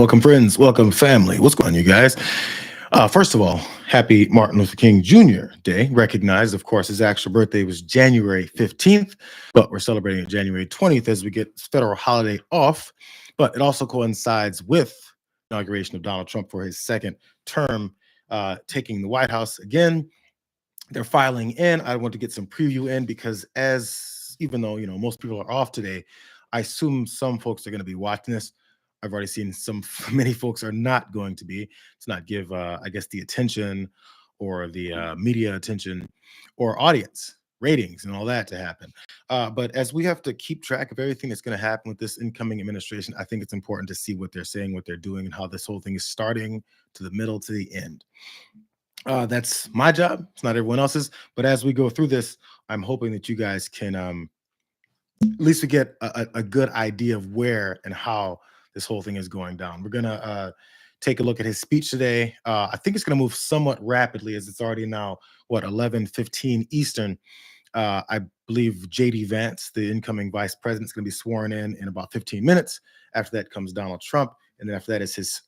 Welcome, friends. Welcome, family. What's going on, you guys? First of all, happy Martin Luther King Jr. Day. Recognized, of course, his actual birthday was January 15th, but we're celebrating it January 20th as we get federal holiday off. But it also coincides with inauguration of Donald Trump for his second term, taking the White House again. They're filing in. I want to get some preview in because even though most people are off today, I assume some folks are going to be watching this. I've already seen many folks are not going to be. To not give, I guess, the attention or the media attention or audience ratings and all that to happen. But as we have to keep track of everything that's going to happen with this incoming administration, I think it's important to see what they're saying, what they're doing, and how this whole thing is starting to the middle to the end. That's my job. It's not everyone else's. But as we go through this, I'm hoping that you guys can at least we get a good idea of where and how this whole thing is going down. We're gonna take a look at his speech today. I think it's gonna move somewhat rapidly as it's already now 11:15 Eastern. I believe JD Vance, the incoming vice president, is going to be sworn in about 15 minutes. After that comes Donald Trump, and then after that is his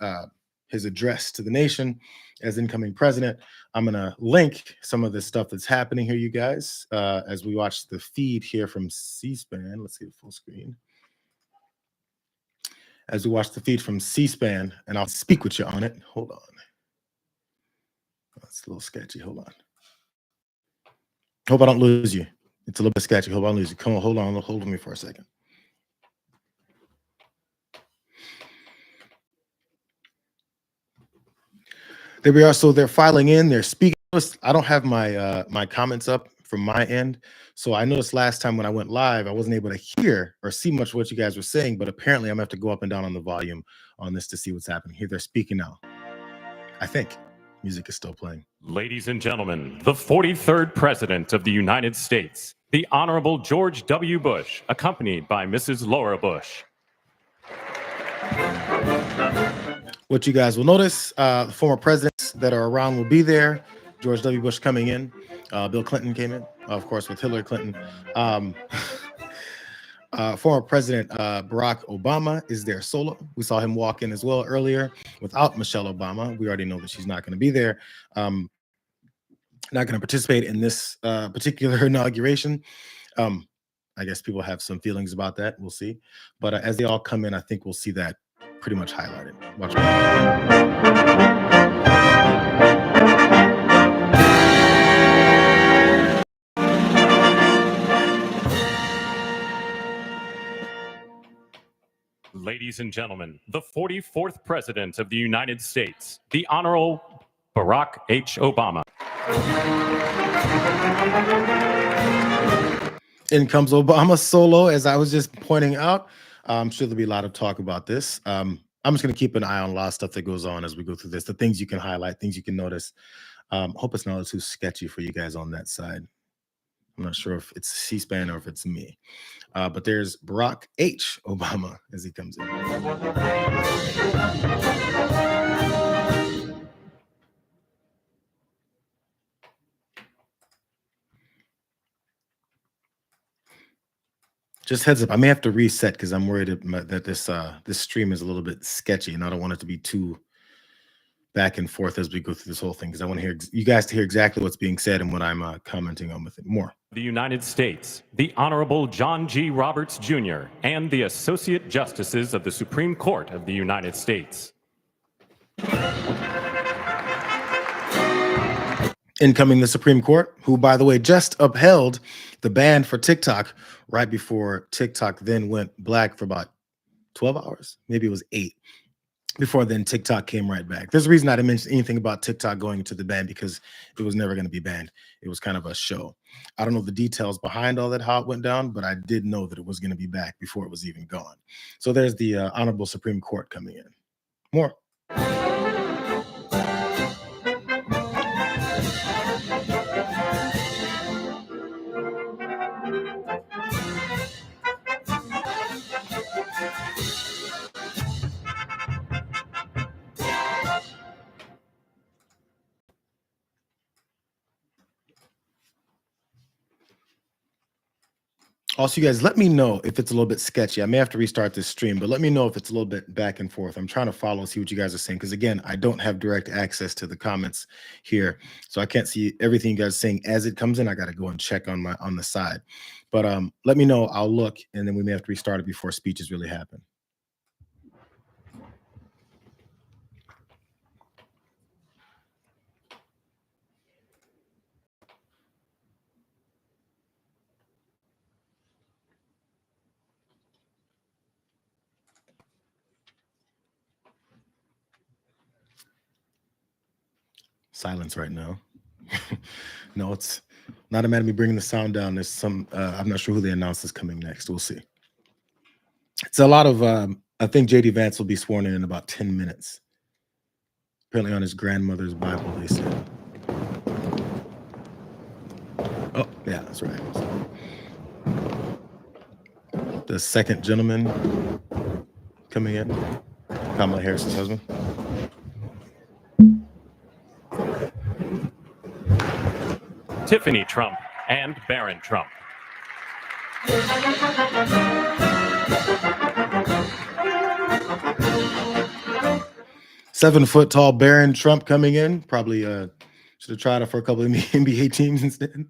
address to the nation as incoming president. I'm going to link some of the stuff that's happening here, you guys, as we watch the feed here from C-SPAN. Let's get full screen. As we watch the feed from C-SPAN, and I'll speak with you on it. Hold on. That's a little sketchy. Hold on. Hope I don't lose you. It's a little bit sketchy. Hope I don't lose you. Come on, hold on. Hold on me for a second. There we are. So they're filing in. They're speaking. I don't have my my comments up from my end. So I noticed last time when I went live, I wasn't able to hear or see much of what you guys were saying. But apparently, I'm going to have to go up and down on the volume on this to see what's happening. Here they're speaking now. I think music is still playing. Ladies and gentlemen, the 43rd President of the United States, the Honorable George W. Bush, accompanied by Mrs. Laura Bush. What you guys will notice, the former presidents that are around will be there. George W. Bush coming in. Bill Clinton came in, of course, with Hillary Clinton. Former President Barack Obama is there solo. We saw him walk in as well earlier without Michelle Obama. We already know that she's not going to be there. Not going to participate in this particular inauguration. I guess people have some feelings about that. We'll see. But as they all come in, I think we'll see that pretty much highlighted. Watch Ladies and gentlemen, the 44th President of the United States, the Honorable Barack H. Obama. In comes Obama solo, as I was just pointing out. I'm sure there'll be a lot of talk about this. I'm just going to keep an eye on a lot of stuff that goes on as we go through this. The things you can highlight, things you can notice. Hope it's not too sketchy for you guys on that side. I'm not sure if it's C-SPAN or if it's me. But there's Barack H. Obama as he comes in. Just heads up, I may have to reset because I'm worried that this stream is a little bit sketchy, and I don't want it to be too back and forth as we go through this whole thing, because I want to hear you guys to hear exactly what's being said and what I'm commenting on with it more. The United States, the Honorable John G. Roberts Jr., and the Associate Justices of the Supreme Court of the United States. Incoming the Supreme Court, who, by the way, just upheld the ban for TikTok right before TikTok then went black for about 12 hours. Maybe it was 8. Before then, TikTok came right back. There's a reason I didn't mention anything about TikTok going into the ban, because it was never going to be banned. It was kind of a show. I don't know the details behind all that, how it went down, but I did know that it was going to be back before it was even gone. So there's the Honorable Supreme Court coming in. More. Also, you guys, let me know if it's a little bit sketchy. I may have to restart this stream, but let me know if it's a little bit back and forth. I'm trying to follow, see what you guys are saying, because again, I don't have direct access to the comments here, so I can't see everything you guys are saying as it comes in. I got to go and check on the side. But let me know. I'll look, and then we may have to restart it before speeches really happen. Silence right now. No, it's not a matter of me bringing the sound down. There's some, I'm not sure who they announced is coming next. We'll see. It's a lot of, I think JD Vance will be sworn in about 10 minutes. Apparently on his grandmother's Bible, they said. Oh, yeah, that's right. The second gentleman coming in, Kamala Harris's husband. Tiffany Trump and Barron Trump. Seven-foot-tall Barron Trump coming in. Probably should have tried it for a couple of NBA teams instead.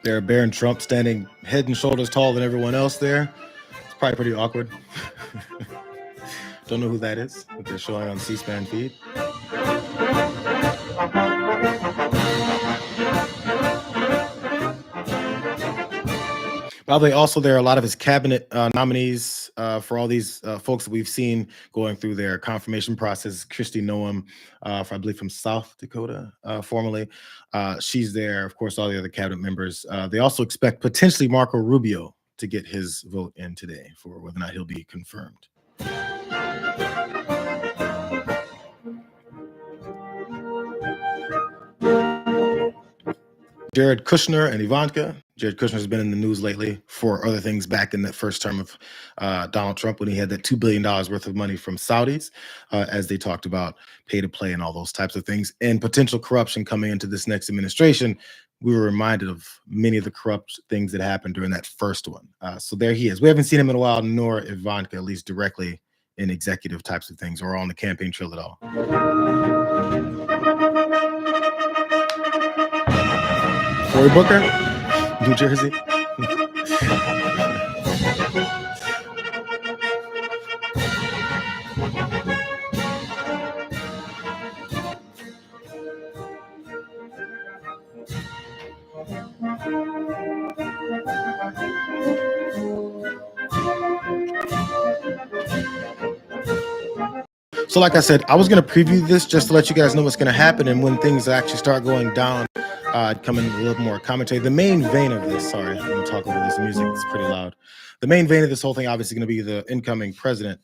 There, Barron Trump standing head and shoulders taller than everyone else there. It's probably pretty awkward. Don't know who that is that they're showing on C-SPAN feed. By the way, also there are a lot of his cabinet nominees for all these folks that we've seen going through their confirmation process. Kristi Noem, I believe from South Dakota, formerly. She's there. Of course, all the other cabinet members. They also expect potentially Marco Rubio to get his vote in today for whether or not he'll be confirmed. Jared Kushner and Ivanka. Jared Kushner has been in the news lately for other things back in that first term of Donald Trump when he had that $2 billion worth of money from Saudis, as they talked about pay to play and all those types of things, and potential corruption coming into this next administration. We were reminded of many of the corrupt things that happened during that first one. So there he is. We haven't seen him in a while, nor Ivanka, at least directly in executive types of things or on the campaign trail at all. Cory Booker, New Jersey. So like I said, I was going to preview this just to let you guys know what's going to happen, and when things actually start going down, come in a little more commentary. The main vein of this, sorry, I'm going to talk over this music. It's pretty loud. The main vein of this whole thing obviously going to be the incoming president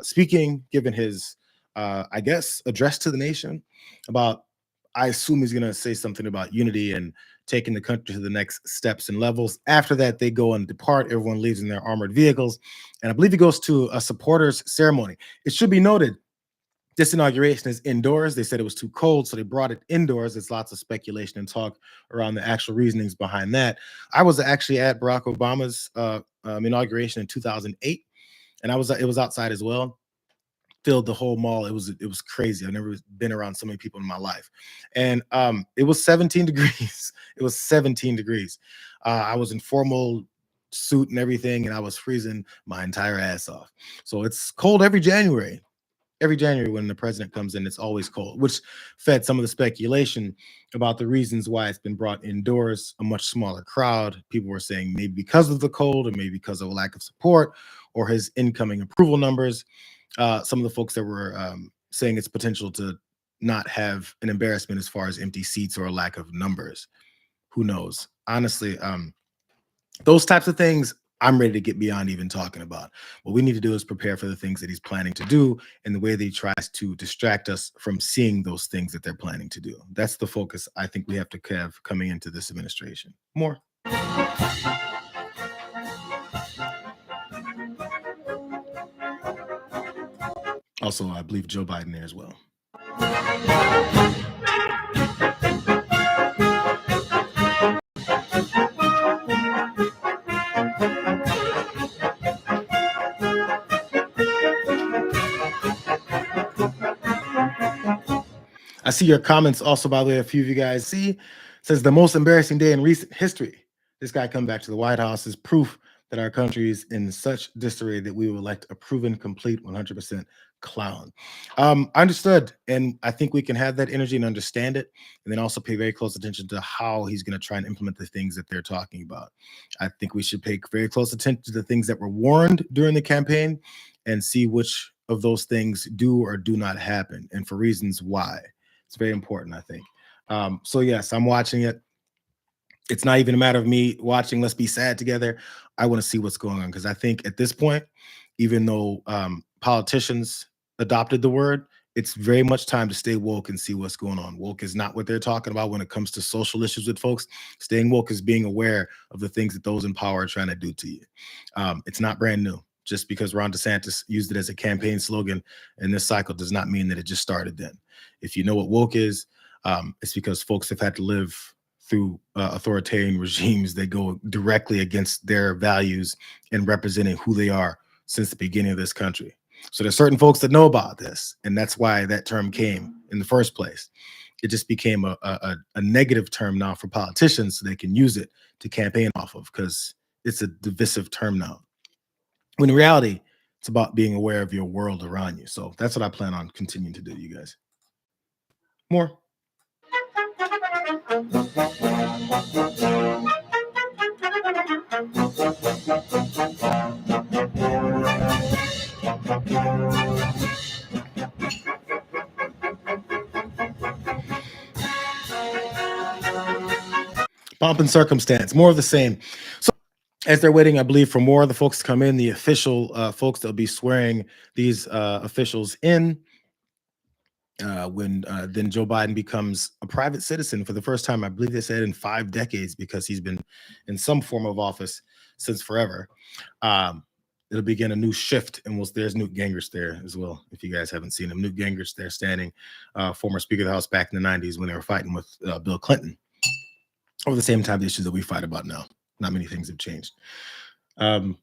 speaking, given his, I guess, address to the nation about, I assume he's going to say something about unity and taking the country to the next steps and levels. After that, they go and depart. Everyone leaves in their armored vehicles. And I believe he goes to a supporters ceremony. It should be noted, this inauguration is indoors. They said it was too cold, so they brought it indoors. There's lots of speculation and talk around the actual reasonings behind that. I was actually at Barack Obama's inauguration in 2008, and it was outside as well. Filled the whole mall. It was crazy. I've never been around so many people in my life, and it was 17 degrees. It was 17 degrees. I was in formal suit and everything, and I was freezing my entire ass off. So it's cold every January. Every January when the president comes in, it's always cold, which fed some of the speculation about the reasons why it's been brought indoors, a much smaller crowd. People were saying maybe because of the cold, or maybe because of a lack of support, or his incoming approval numbers. Some of the folks that were saying its potential to not have an embarrassment as far as empty seats or a lack of numbers. Who knows? Honestly, those types of things I'm ready to get beyond even talking about. What we need to do is prepare for the things that he's planning to do and the way that he tries to distract us from seeing those things that they're planning to do. That's the focus I think we have to have coming into this administration. More. Also, I believe Joe Biden there as well. I see your comments also, by the way, a few of you guys see. Says the most embarrassing day in recent history. This guy come back to the White House is proof that our country is in such disarray that we will elect a proven, complete, 100% clown. I understood, and I think we can have that energy and understand it, and then also pay very close attention to how he's going to try and implement the things that they're talking about. I think we should pay very close attention to the things that were warned during the campaign and see which of those things do or do not happen, and for reasons why. It's very important, I think. So yes, I'm watching it. It's not even a matter of me watching Let's Be Sad together. I want to see what's going on because I think at this point, even though politicians adopted the word, it's very much time to stay woke and see what's going on. Woke is not what they're talking about when it comes to social issues with folks. Staying woke is being aware of the things that those in power are trying to do to you. It's not brand new. Just because Ron DeSantis used it as a campaign slogan in this cycle does not mean that it just started then. If you know what woke is, it's because folks have had to live through authoritarian regimes that go directly against their values and representing who they are since the beginning of this country. So there's certain folks that know about this, and that's why that term came in the first place. It just became a negative term now for politicians so they can use it to campaign off of because it's a divisive term now. When in reality, it's about being aware of your world around you. So that's what I plan on continuing to do, you guys. More. Pomp and circumstance, more of the same. So as they're waiting, I believe, for more of the folks to come in, the official folks that'll be swearing these officials in when then Joe Biden becomes a private citizen for the first time, I believe they said in 5 decades, because he's been in some form of office since forever. It'll begin a new shift, and there's Newt Gingrich there as well. If you guys haven't seen him, Newt Gingrich there standing, former Speaker of the House back in the 90s when they were fighting with Bill Clinton over the same type of issues that we fight about now. Not many things have changed. Did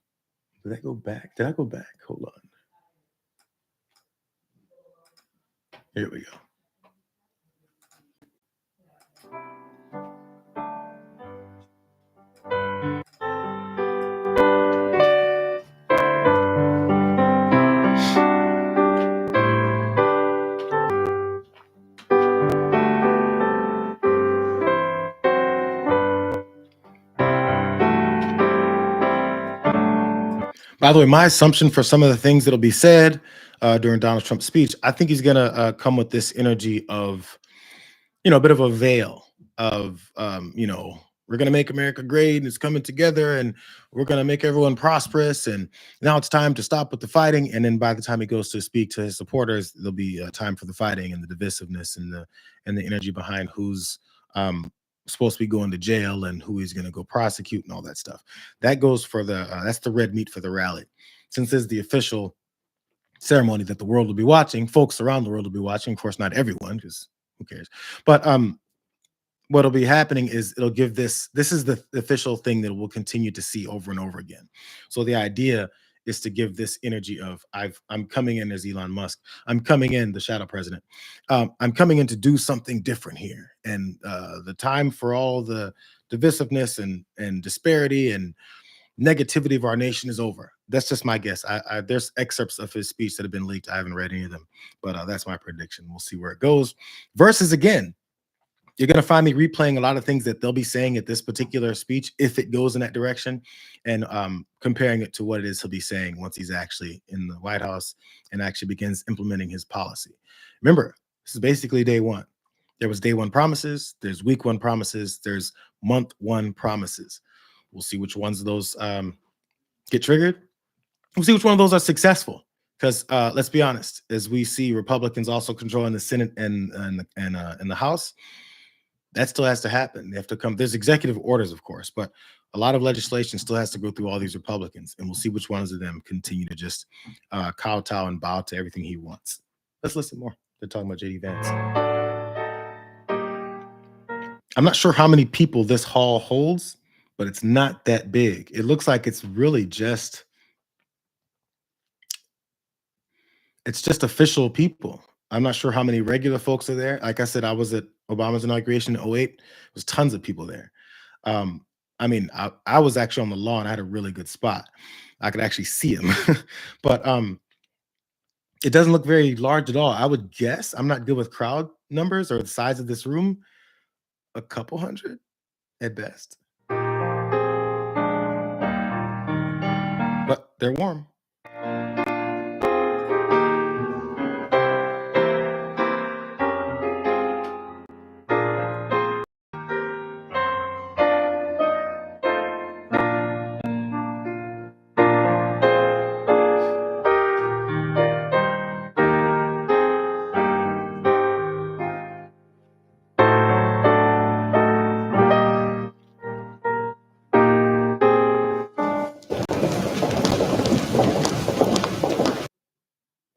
I go back? Did I go back? Hold on. Here we go. By the way, my assumption for some of the things that'll be said during Donald Trump's speech, I think he's going to come with this energy of, a bit of a veil of, we're going to make America great and it's coming together and we're going to make everyone prosperous. And now it's time to stop with the fighting. And then by the time he goes to speak to his supporters, there'll be time for the fighting and the divisiveness and the energy behind who's supposed to be going to jail and who he's going to go prosecute and all that stuff. That goes for that's the red meat for the rally. Since it's the official ceremony that the world will be watching, folks around the world will be watching. Of course, not everyone, because who cares? But what'll be happening is it'll give this is the official thing that we'll continue to see over and over again. So the idea is to give this energy of I'm coming in as Elon Musk. I'm coming in, the shadow president. I'm coming in to do something different here. And the time for all the divisiveness and disparity and negativity of our nation is over. That's just my guess. There's excerpts of his speech that have been leaked. I haven't read any of them, but that's my prediction. We'll see where it goes. Versus again, you're going to find me replaying a lot of things that they'll be saying at this particular speech if it goes in that direction, and comparing it to what it is he'll be saying once he's actually in the White House and actually begins implementing his policy. Remember, this is basically day one. There was day one promises, there's week one promises, there's month one promises. We'll see which ones of those get triggered. We'll see which one of those are successful. Because let's be honest, as we see Republicans also controlling the Senate and the House, that still has to happen. They have to come. There's executive orders, of course, but a lot of legislation still has to go through all these Republicans, and we'll see which ones of them continue to just kowtow and bow to everything he wants. Let's listen more. They're talking about JD Vance. I'm not sure how many people this hall holds, but it's not that big. It looks like it's really just official people. I'm not sure how many regular folks are there. Like I said, I was at Obama's inauguration in 2008. There was tons of people there. I mean, I was actually on the lawn. I had a really good spot. I could actually see him. But it doesn't look very large at all. I would guess, I'm not good with crowd numbers or the size of this room, a couple hundred at best. But they're warm.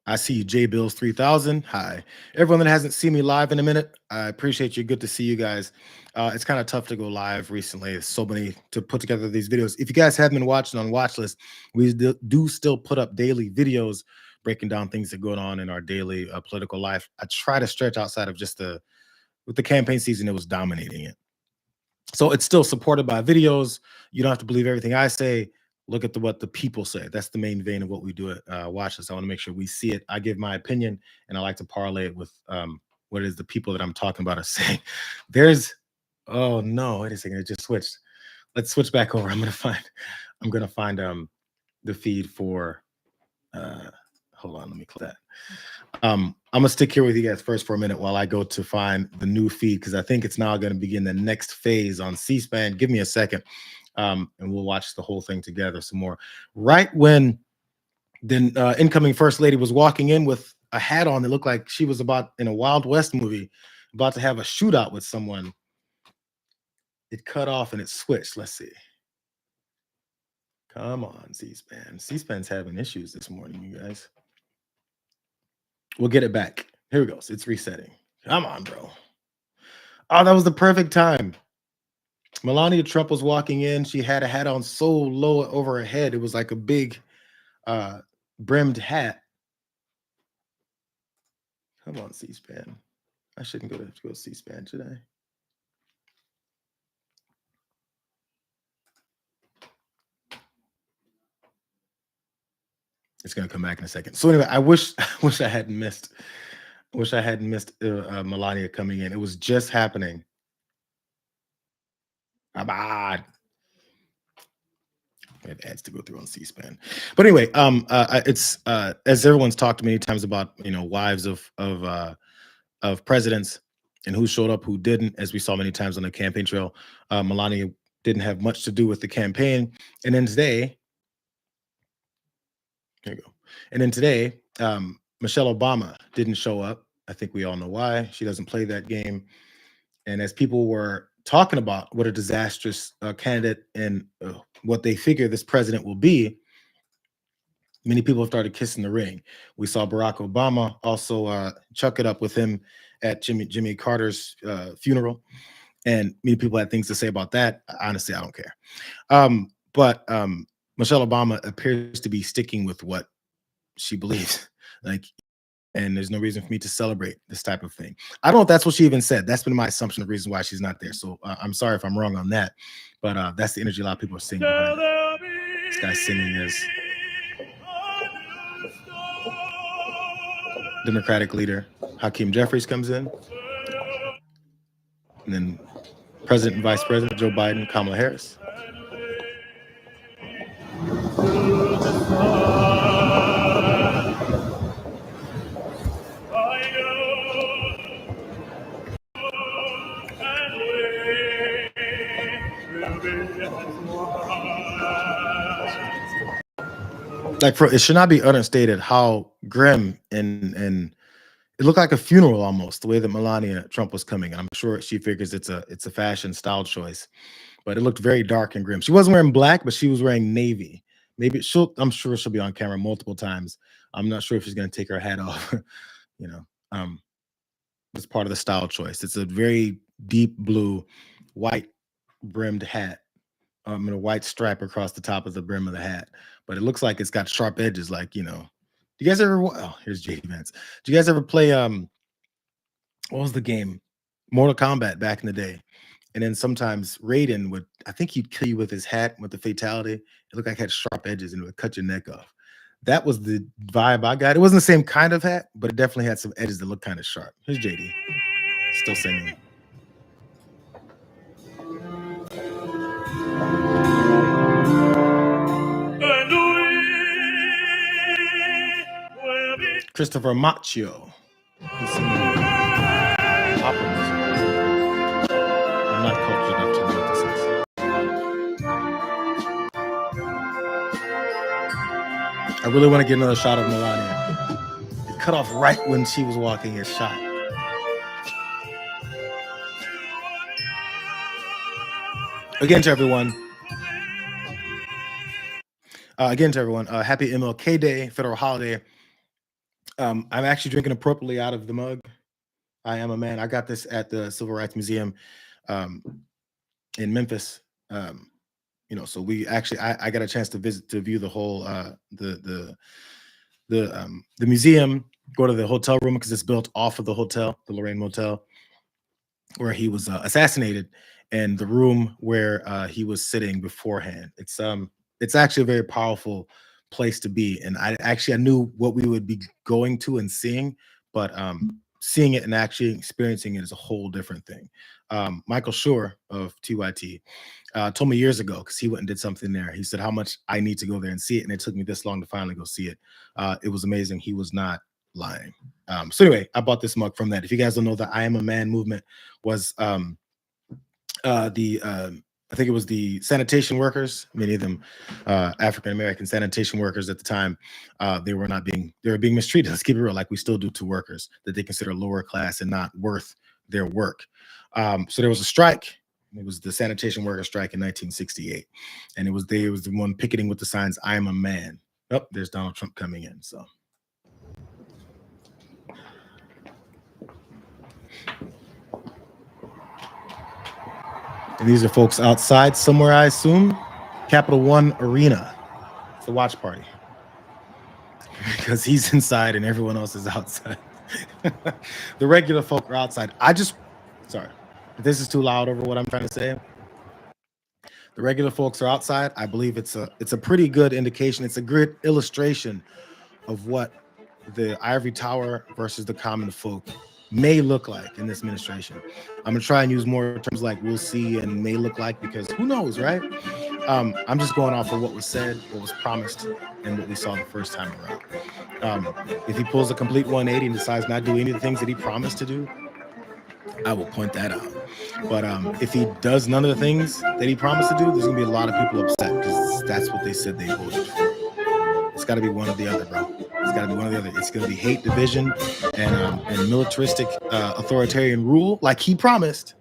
I see you, J Bills 3000. Hi, everyone that hasn't seen me live in a minute. I appreciate you. Good to see you guys. It's kind of tough to go live recently. There's so many to put together these videos. If you guys haven't been watching on Watchlist, we do still put up daily videos breaking down things that are going on in our daily political life. I try to stretch outside of just with the campaign season, it was dominating it. So it's still supported by videos. You don't have to believe everything I say. Look at what the people say. That's the main vein of what we do at Watchlist. I want to make sure we see it. I give my opinion, and I like to parlay it with what it is the people that I'm talking about are saying. Oh no, wait a second, it just switched. Let's switch back over. I'm gonna find the feed for hold on, let me click that. I'm gonna stick here with you guys first for a minute while I go to find the new feed, because I think it's now going to begin the next phase on C-SPAN. Give me a second, and we'll watch the whole thing together some more. Right when the incoming first lady was walking in with a hat on that looked like she was about in a Wild West movie, about to have a shootout with someone, it cut off and it switched. Let's see. Come on, C-SPAN. C-SPAN's having issues this morning, you guys. We'll get it back. Here we go. So it's resetting. Come on, bro. Oh, that was the perfect time. Melania Trump was walking in. She had a hat on so low over her head. It was like a big brimmed hat. Come on, C-SPAN. I shouldn't go to C-SPAN, should I? It's gonna come back in a second. So anyway, I wish I hadn't missed. Melania coming in. It was just happening. It ads to go through on C-SPAN. But anyway, it's as everyone's talked many times about, wives of presidents and who showed up, who didn't, as we saw many times on the campaign trail. Melania didn't have much to do with the campaign, and then today, there you go. And then today, Michelle Obama didn't show up. I think we all know why. She doesn't play that game. And as people were talking about what a disastrous candidate and what they figure this president will be, many people have started kissing the ring. We saw Barack Obama also chuck it up with him at Jimmy Carter's funeral. And many people had things to say about that. Honestly, I don't care. But Michelle Obama appears to be sticking with what she believes. And there's no reason for me to celebrate this type of thing. I don't know if that's what she even said. That's been my assumption of the reason why she's not there. So I'm sorry if I'm wrong on that. But that's the energy a lot of people are singing behind it. This guy singing is Democratic leader Hakeem Jeffries comes in. And then President and Vice President Joe Biden, Kamala Harris. Like, it should not be understated how grim and it looked like a funeral almost, the way that Melania Trump was coming. And I'm sure she figures it's a fashion style choice, but it looked very dark and grim. She wasn't wearing black, but she was wearing navy. Maybe I'm sure she'll be on camera multiple times. I'm not sure if she's going to take her hat off. You know, it's part of the style choice. It's a very deep blue, white brimmed hat. And a white stripe across the top of the brim of the hat, but it looks like it's got sharp edges. Like, you know, do you guys ever? Oh, here's JD Vance. Do you guys ever play? What was the game? Mortal Kombat back in the day. And then sometimes Raiden would, I think he'd kill you with his hat with the fatality. It looked like it had sharp edges and it would cut your neck off. That was the vibe I got. It wasn't the same kind of hat, but it definitely had some edges that looked kind of sharp. Here's JD, still singing. Christopher Macchio. He's singing opera music. I'm not cultured enough to know what this is. I really want to get another shot of Melania. It cut off right when she was walking his shot. Again to everyone, happy MLK Day, federal holiday. I'm actually drinking appropriately out of the mug. I am a man. I got this at the Civil Rights Museum in Memphis. You know, so we actually I got a chance to view the whole the museum, go to the hotel room because it's built off of the hotel, the Lorraine Motel, where he was assassinated, and the room where he was sitting beforehand. It's actually a very powerful place to be, and I knew what we would be going to and seeing, but seeing it and actually experiencing it is a whole different thing. Michael Schur of TYT told me years ago, because he went and did something there. He said how much I need to go there and see it, and it took me this long to finally go see it. It was amazing. He was not lying. So anyway, I bought this mug from that. If you guys don't know, the I Am a Man movement was I think it was the sanitation workers, many of them African-American sanitation workers at the time. They were being mistreated. Let's keep it real, like we still do to workers that they consider lower class and not worth their work. So there was a strike. It was the sanitation worker strike in 1968. And it was the one picketing with the signs, I am a man. Oh, there's Donald Trump coming in. So. And these are folks outside somewhere, I assume. Capital One Arena. It's a watch party. Because he's inside and everyone else is outside. The regular folk are outside. Sorry, if this is too loud over what I'm trying to say. The regular folks are outside. I believe it's a pretty good indication. It's a good illustration of what the ivory tower versus the common folk may look like in this administration. I'm gonna try and use more terms like we'll see and may look like, because who knows, right? I'm just going off of what was said, what was promised, and what we saw the first time around. If he pulls a complete 180 and decides not to do any of the things that he promised to do, I will point that out. But if he does none of the things that he promised to do, there's gonna be a lot of people upset because that's what they said they voted for. It's got to be one or the other, bro. It's got to be one or the other. It's going to be hate, division, and militaristic authoritarian rule like he promised,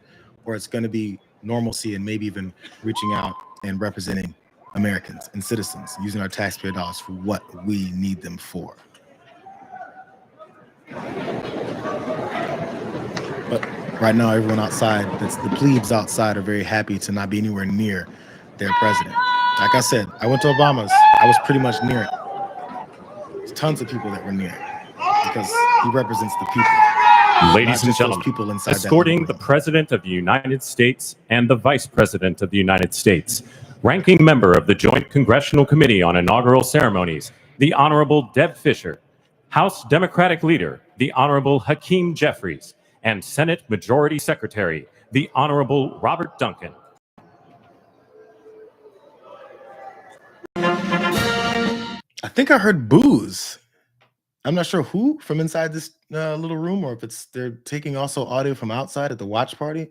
or it's going to be normalcy and maybe even reaching out and representing Americans and citizens, using our taxpayer dollars for what we need them for. But right now, everyone outside, that's the plebes outside, are very happy to not be anywhere near their president. Like I said, I went to Obama's. I was pretty much near it. There's tons of people that were near it because he represents the people. Ladies and gentlemen, escorting the President of the United States and the Vice President of the United States, ranking member of the Joint Congressional Committee on Inaugural Ceremonies, the Honorable Deb Fischer, House Democratic Leader, the Honorable Hakeem Jeffries, and Senate Majority Secretary, the Honorable Robert Duncan. I think I heard boos. I'm not sure who from inside this little room, or if they're taking also audio from outside at the watch party.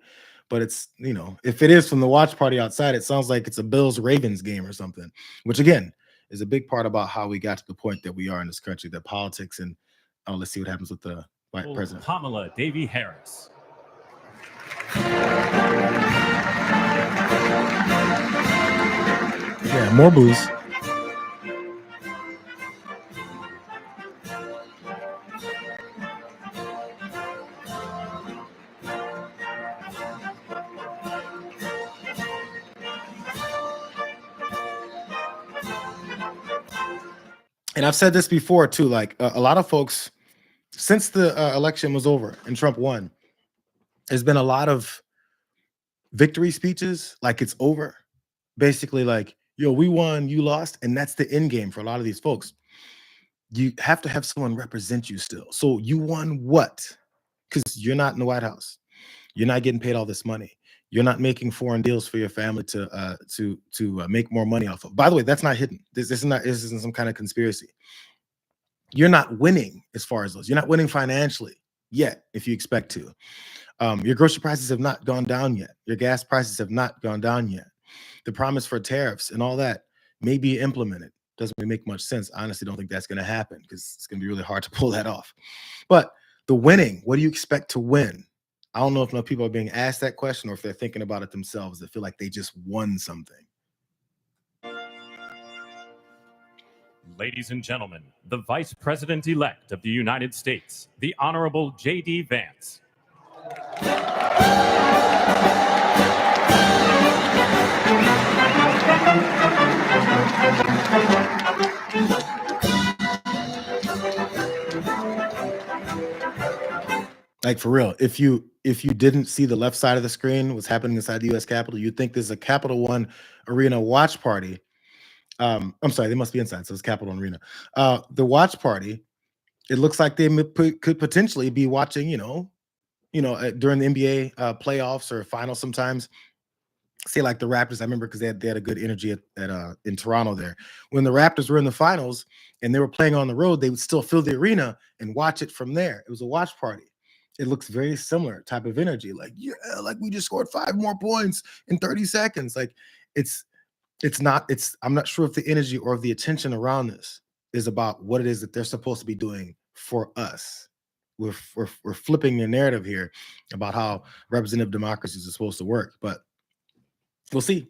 But it's, if it is from the watch party outside, it sounds like it's a Bills Ravens game or something, which again is a big part about how we got to the point that we are in this country, that politics and let's see what happens with the Vice President. Kamala Davy Harris. Yeah, more boos. And I've said this before too, like a lot of folks, since the election was over and Trump won, there's been a lot of victory speeches, like it's over. Basically like, yo, we won, you lost. And that's the end game for a lot of these folks. You have to have someone represent you still. So you won what? Because you're not in the White House. You're not getting paid all this money. You're not making foreign deals for your family to make more money off of. By the way, that's not hidden. This isn't some kind of conspiracy. You're not winning as far as those. You're not winning financially yet, if you expect to. Your grocery prices have not gone down yet. Your gas prices have not gone down yet. The promise for tariffs and all that may be implemented. Doesn't really make much sense. I honestly don't think that's going to happen, because it's going to be really hard to pull that off. But the winning, what do you expect to win? I don't know if enough people are being asked that question, or if they're thinking about it themselves. They feel like they just won something. Ladies and gentlemen, the Vice President-elect of the United States, the Honorable J.D. Vance. Like, for real, if you didn't see the left side of the screen, what's happening inside the U.S. Capitol, you'd think there's a Capital One Arena watch party. I'm sorry, they must be inside, so it's Capital One Arena. The watch party, it looks like they could potentially be watching, during the NBA playoffs or finals sometimes. Say like the Raptors, I remember, because they had a good energy in Toronto there. When the Raptors were in the finals and they were playing on the road, they would still fill the arena and watch it from there. It was a watch party. It looks very similar type of energy. Like, yeah, like we just scored 5 more points in 30 seconds. Like I'm not sure if the energy or if the attention around this is about what it is that they're supposed to be doing for us. We're flipping the narrative here about how representative democracies are supposed to work, but we'll see.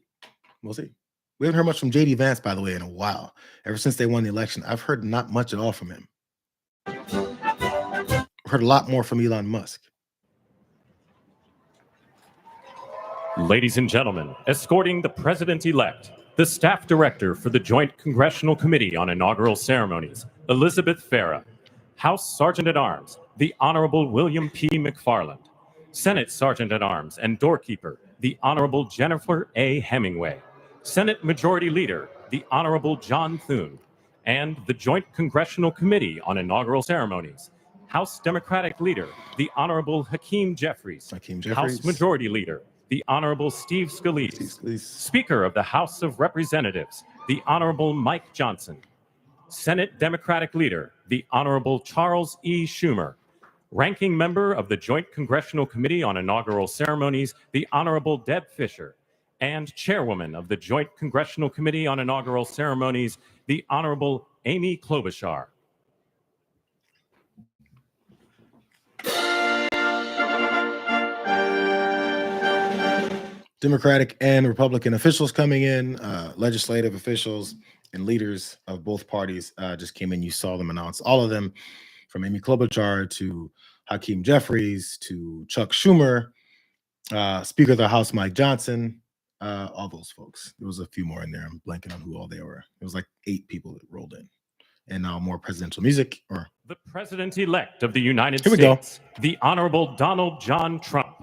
We'll see. We haven't heard much from J.D. Vance, by the way, in a while. Ever since they won the election, I've heard not much at all from him. I've heard a lot more from Elon Musk. Ladies and gentlemen, escorting the President-elect, the Staff Director for the Joint Congressional Committee on Inaugural Ceremonies, Elizabeth Farah. House Sergeant-at-Arms, the Honorable William P. McFarland. Senate Sergeant-at-Arms and Doorkeeper, the Honorable Jennifer A. Hemingway. Senate Majority Leader, the Honorable John Thune. And the Joint Congressional Committee on Inaugural Ceremonies, House Democratic Leader, the Honorable Hakeem Jeffries. House Majority Leader, the Honorable Steve Scalise. Speaker of the House of Representatives, the Honorable Mike Johnson. Senate Democratic Leader, the Honorable Charles E. Schumer. Ranking Member of the Joint Congressional Committee on Inaugural Ceremonies, the Honorable Deb Fischer. And Chairwoman of the Joint Congressional Committee on Inaugural Ceremonies, the Honorable Amy Klobuchar. Democratic and Republican officials coming in, legislative officials and leaders of both parties just came in. You saw them announce, all of them, from Amy Klobuchar to Hakeem Jeffries to Chuck Schumer, Speaker of the House Mike Johnson, all those folks. There was a few more in there. I'm blanking on who all they were. It was like 8 people that rolled in. And now more presidential music. Or the President-elect of the United States, the Honorable Donald John Trump.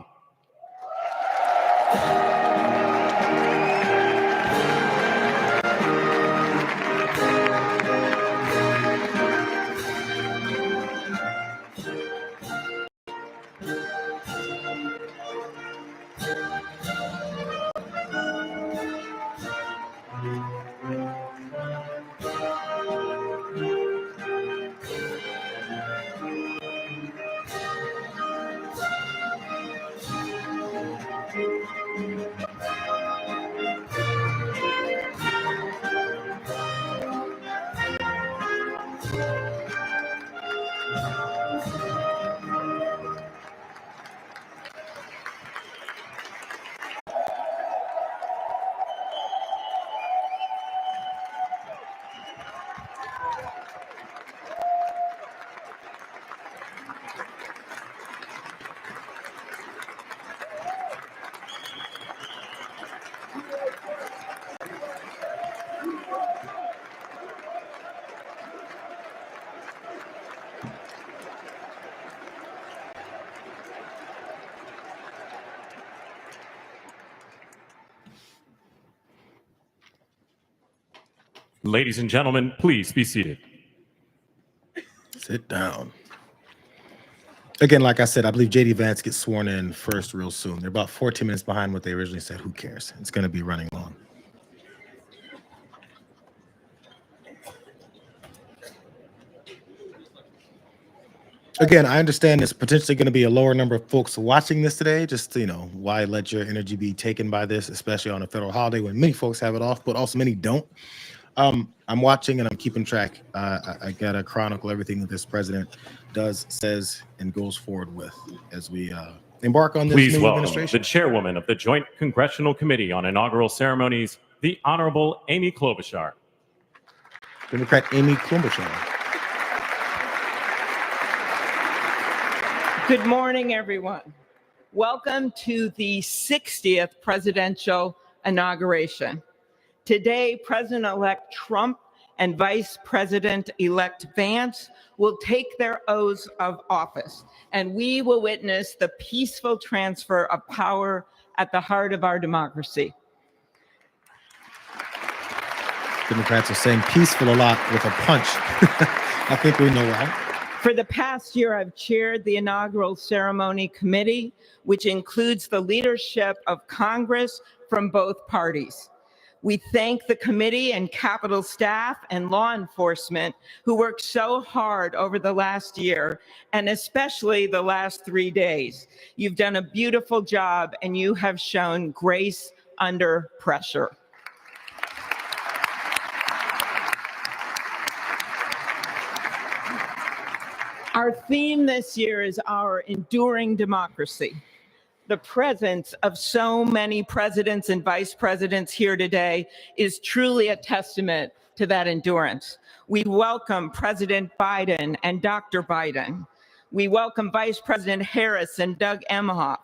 Ladies and gentlemen, please be seated. Sit down. Again, like I said, I believe JD Vance gets sworn in first real soon. They're about 14 minutes behind what they originally said. Who cares? It's going to be running long. Again, I understand there's potentially going to be a lower number of folks watching this today. Just, why let your energy be taken by this, especially on a federal holiday when many folks have it off, but also many don't. I'm watching and I'm keeping track. I got to chronicle everything that this president does, says, and goes forward with as we embark on this Please new welcome administration. the chairwoman of the Joint Congressional Committee on Inaugural Ceremonies, the Honorable Amy Klobuchar. Democrat Amy Klobuchar. Good morning, everyone. Welcome to the 60th presidential inauguration. Today, President-elect Trump and Vice President-elect Vance will take their oaths of office, and we will witness the peaceful transfer of power at the heart of our democracy. Democrats are saying peaceful a lot with a punch. I think we know why. For the past year, I've chaired the Inaugural Ceremony Committee, which includes the leadership of Congress from both parties. We thank the committee and Capitol staff and law enforcement who worked so hard over the last year, and especially the last 3 days. You've done a beautiful job, and you have shown grace under pressure. Our theme this year is our enduring democracy. The presence of so many presidents and vice presidents here today is truly a testament to that endurance. We welcome President Biden and Dr. Biden. We welcome Vice President Harris and Doug Emhoff,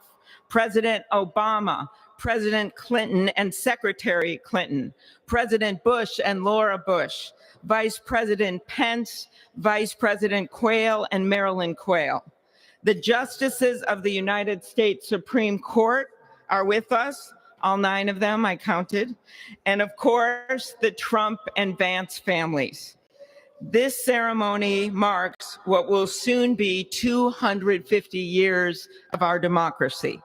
President Obama, President Clinton and Secretary Clinton, President Bush and Laura Bush, Vice President Pence, Vice President Quayle and Marilyn Quayle. The justices of the United States Supreme Court are with us, all 9 of them I counted, and of course, the Trump and Vance families. This ceremony marks what will soon be 250 years of our democracy.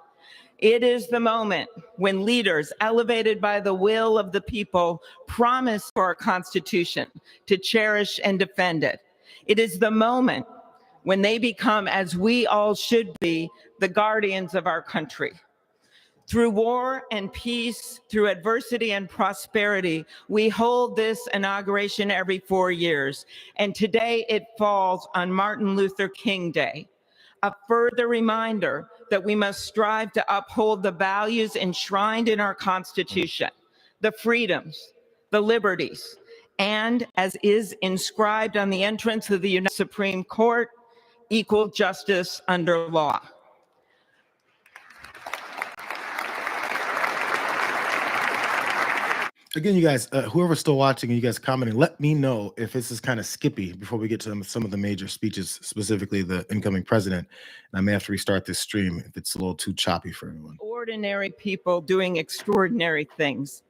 It is the moment when leaders elevated by the will of the people promise for our Constitution to cherish and defend it. It is the moment when they become, as we all should be, the guardians of our country. Through war and peace, through adversity and prosperity, we hold this inauguration every 4 years. And today it falls on Martin Luther King Day, a further reminder that we must strive to uphold the values enshrined in our Constitution, the freedoms, the liberties, and as is inscribed on the entrance of the United Supreme Court, equal justice under law. Again, you guys, whoever's still watching and you guys commenting, let me know if this is kind of skippy before we get to some of the major speeches, specifically the incoming president. And I may have to restart this stream if it's a little too choppy for everyone. Ordinary people doing extraordinary things.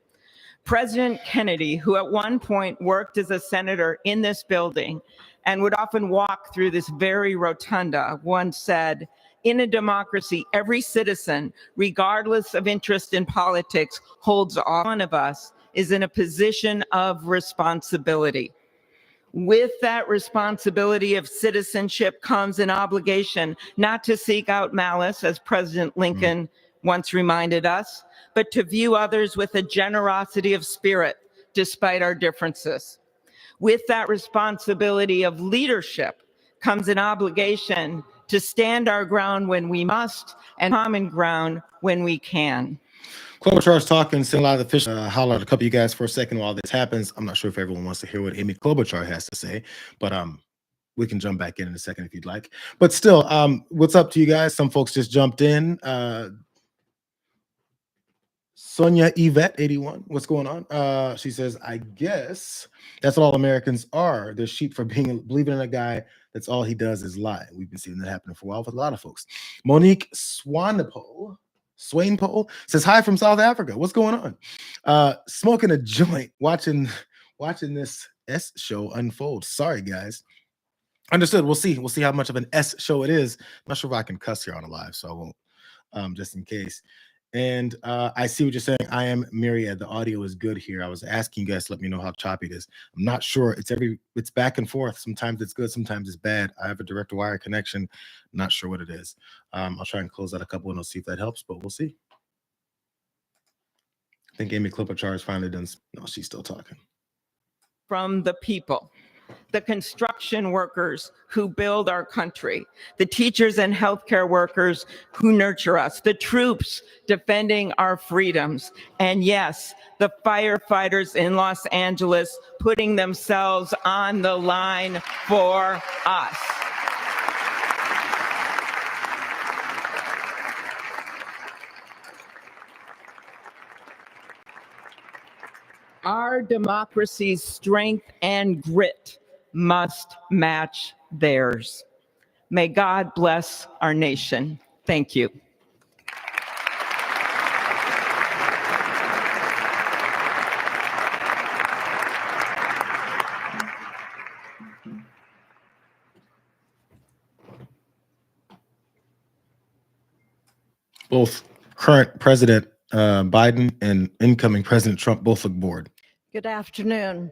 President Kennedy, who at one point worked as a senator in this building and would often walk through this very rotunda, once said, "In a democracy, every citizen, regardless of interest in politics, holds all. One of us is in a position of responsibility. With that responsibility of citizenship comes an obligation not to seek out malice, as President Lincoln once reminded us, but to view others with a generosity of spirit despite our differences. With that responsibility of leadership comes an obligation to stand our ground when we must and common ground when we can. Klobuchar's talking, send a lot of the fish. Holler at a couple of you guys for a second while this happens. I'm not sure if everyone wants to hear what Amy Klobuchar has to say, but we can jump back in a second if you'd like. But still, what's up to you guys? Some folks just jumped in. Sonia Yvette 81, what's going on? She says, I guess that's what all Americans are. They're sheep for believing in a guy that's all he does is lie. We've been seeing that happening for a while with a lot of folks. Monique Swainpole says, hi from South Africa. What's going on? Smoking a joint, watching this S show unfold. Sorry, guys. Understood. We'll see. We'll see how much of an S show it is. I'm not sure if I can cuss here on a live, so I won't, just in case. And I see what you're saying. I am Myriad. The audio is good here. I was asking you guys to let me know how choppy it is. I'm not sure. It's back and forth. Sometimes it's good, sometimes it's bad. I have a direct wire connection. Not sure what it is. I'll try and close out a couple and I'll see if that helps, but we'll see. I think Amy Klobuchar is finally done. No, she's still talking. From the people, the construction workers who build our country, the teachers and healthcare workers who nurture us, the troops defending our freedoms, and yes, the firefighters in Los Angeles putting themselves on the line for us. Our democracy's strength and grit must match theirs. May God bless our nation. Thank you. Both current President Biden and incoming President Trump both look bored. Good afternoon.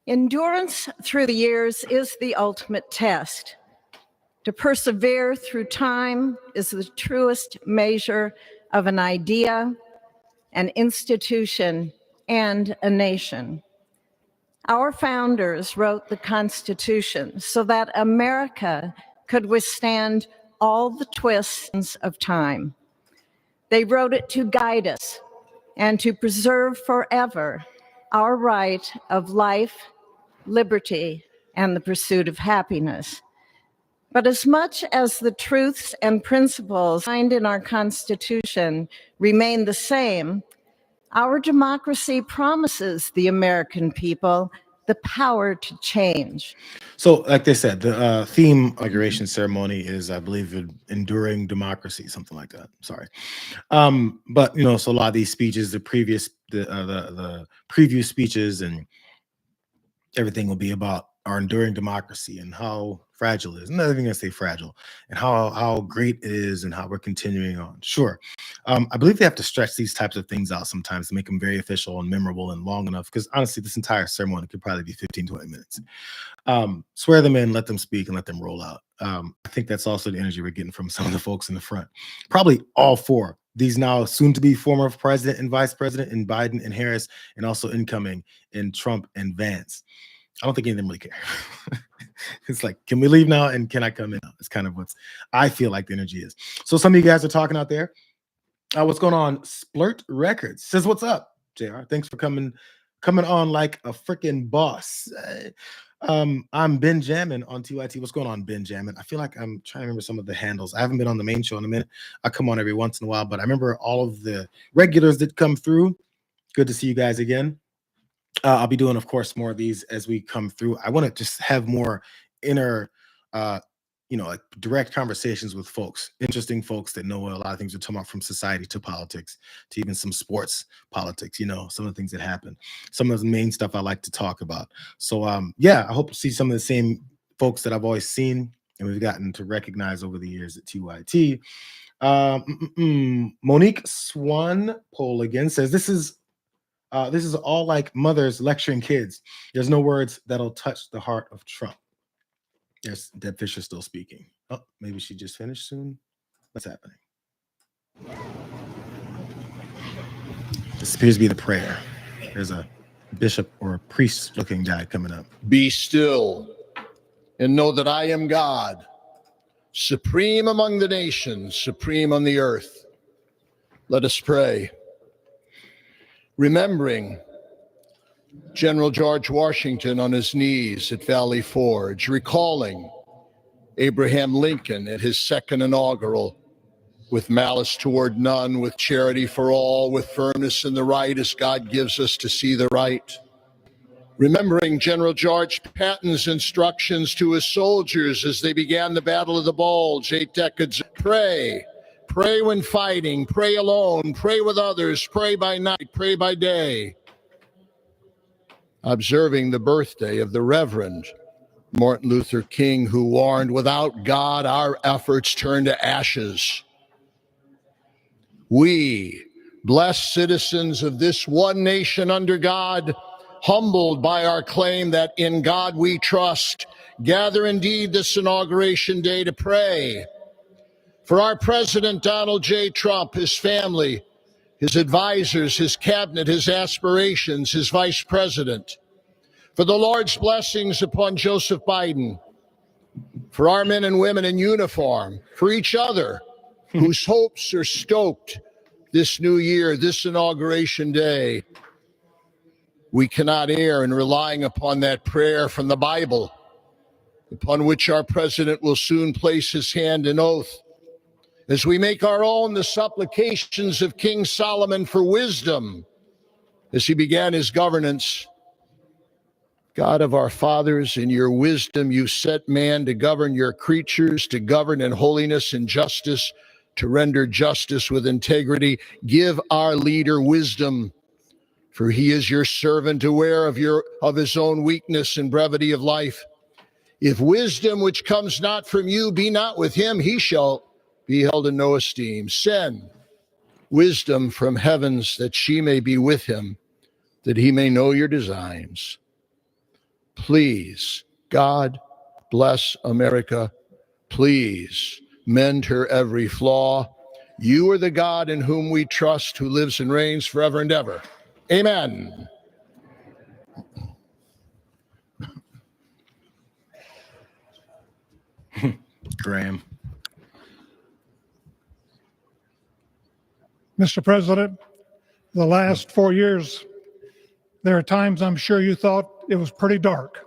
Endurance through the years is the ultimate test. To persevere through time is the truest measure of an idea, an institution, and a nation. Our founders wrote the Constitution so that America could withstand all the twists of time. They wrote it to guide us and to preserve forever our right of life, liberty, and the pursuit of happiness. But as much as the truths and principles found in our Constitution remain the same, our democracy promises the American people the power to change. So, like they said, the theme inauguration ceremony is, I believe, enduring democracy, something like that. Sorry, but so a lot of these speeches, the preview speeches, and everything will be about our enduring democracy and how fragile it is. Another thing I say fragile, and how great it is, and how we're continuing on. Sure, I believe they have to stretch these types of things out sometimes to make them very official and memorable and long enough. Because honestly, this entire ceremony could probably be 15-20 minutes. Swear them in, let them speak, and let them roll out. I think that's also the energy we're getting from some of the folks in the front. Probably all four. These now soon-to-be former president and vice president in Biden and Harris, and also incoming in Trump and Vance. I don't think any of them really care. It's like, can we leave now and can I come in? It's kind of what I feel like the energy is. So some of you guys are talking out there. What's going on? Splurt Records says, what's up, JR? Thanks for coming on like a freaking boss. I'm Benjamin on TYT. What's going on, Benjamin? I feel like I'm trying to remember some of the handles. I haven't been on the main show in a minute. I come on every once in a while, but I remember all of the regulars that come through. Good to see you guys again. I'll be doing, of course, more of these as we come through. I want to just have more inner, like direct conversations with folks, interesting folks that know a lot of things we're talking about, from society to politics to even some sports politics, some of the things that happen, some of the main stuff I like to talk about. So, I hope to see some of the same folks that I've always seen and we've gotten to recognize over the years at TYT. Monique Swainpole again says, this is all like mothers lecturing kids. There's no words that'll touch the heart of Trump. Yes, Deb Fisher still speaking. Oh, maybe she just finished soon. What's happening? This appears to be the prayer. There's a bishop or a priest looking guy coming up. Be still and know that I am God, supreme among the nations, supreme on the earth. Let us pray. Remembering General George Washington on his knees at Valley Forge, recalling Abraham Lincoln at his second inaugural, with malice toward none, with charity for all, with firmness in the right as God gives us to see the right. Remembering General George Patton's instructions to his soldiers as they began the Battle of the Bulge 8 decades. Pray. Pray when fighting. Pray alone. Pray with others. Pray by night. Pray by day. Observing the birthday of the Reverend Martin Luther King, who warned, without God, our efforts turn to ashes. We, blessed citizens of this one nation under God, humbled by our claim that in God we trust, gather indeed this Inauguration Day to pray for our President Donald J. Trump, his family, his advisors, his cabinet, his aspirations, his vice president, for the Lord's blessings upon Joseph Biden, for our men and women in uniform, for each other whose hopes are stoked this new year, this Inauguration Day. We cannot err in relying upon that prayer from the Bible, upon which our president will soon place his hand in oath, as we make our own the supplications of King Solomon for wisdom as he began his governance. God of our fathers, in your wisdom you set man to govern your creatures, to govern in holiness and justice, to render justice with integrity. Give our leader wisdom, for he is your servant, aware of his own weakness and brevity of life. If wisdom which comes not from you be not with him, he shall be held in no esteem. Send wisdom from heavens that she may be with him, that he may know your designs. Please, God, bless America. Please mend her every flaw. You are the God in whom we trust, who lives and reigns forever and ever. Amen. Graham. Mr. President, the last 4 years, there are times I'm sure you thought it was pretty dark.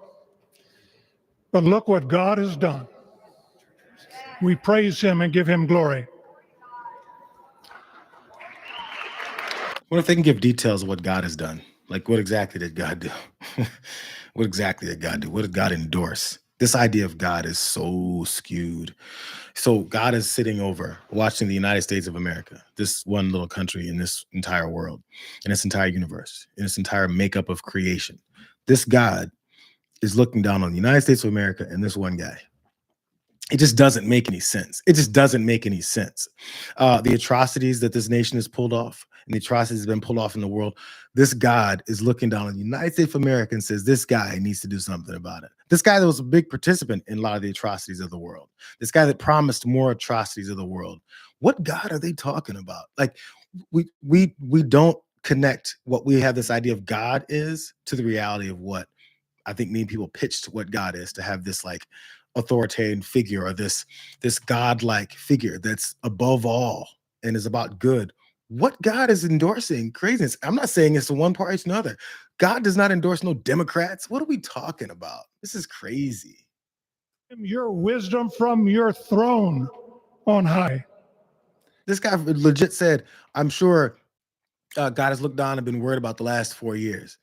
But look what God has done. We praise him and give him glory. What if they can give details of what God has done? Like, what exactly did God do? What exactly did God do? What did God endorse? This idea of God is so skewed. So God is sitting over watching the United States of America, this one little country in this entire world, in this entire universe, in this entire makeup of creation. This God is looking down on the United States of America and this one guy. It just doesn't make any sense. It just doesn't make any sense. The atrocities that this nation has pulled off, and the atrocities that have been pulled off in the world, this God is looking down on the United States of America and says, this guy needs to do something about it. This guy that was a big participant in a lot of the atrocities of the world. This guy that promised more atrocities of the world. What God are they talking about? Like, we don't connect what we have this idea of God is to the reality of what I think many people pitched what God is, to have this like authoritarian figure, or this godlike figure that's above all and is about good. What God is endorsing craziness. I'm not saying it's one party to another. God does not endorse no Democrats. What are we talking about? This is crazy. Your wisdom from your throne on high. This guy legit said, I'm sure God has looked down and been worried about the last 4 years.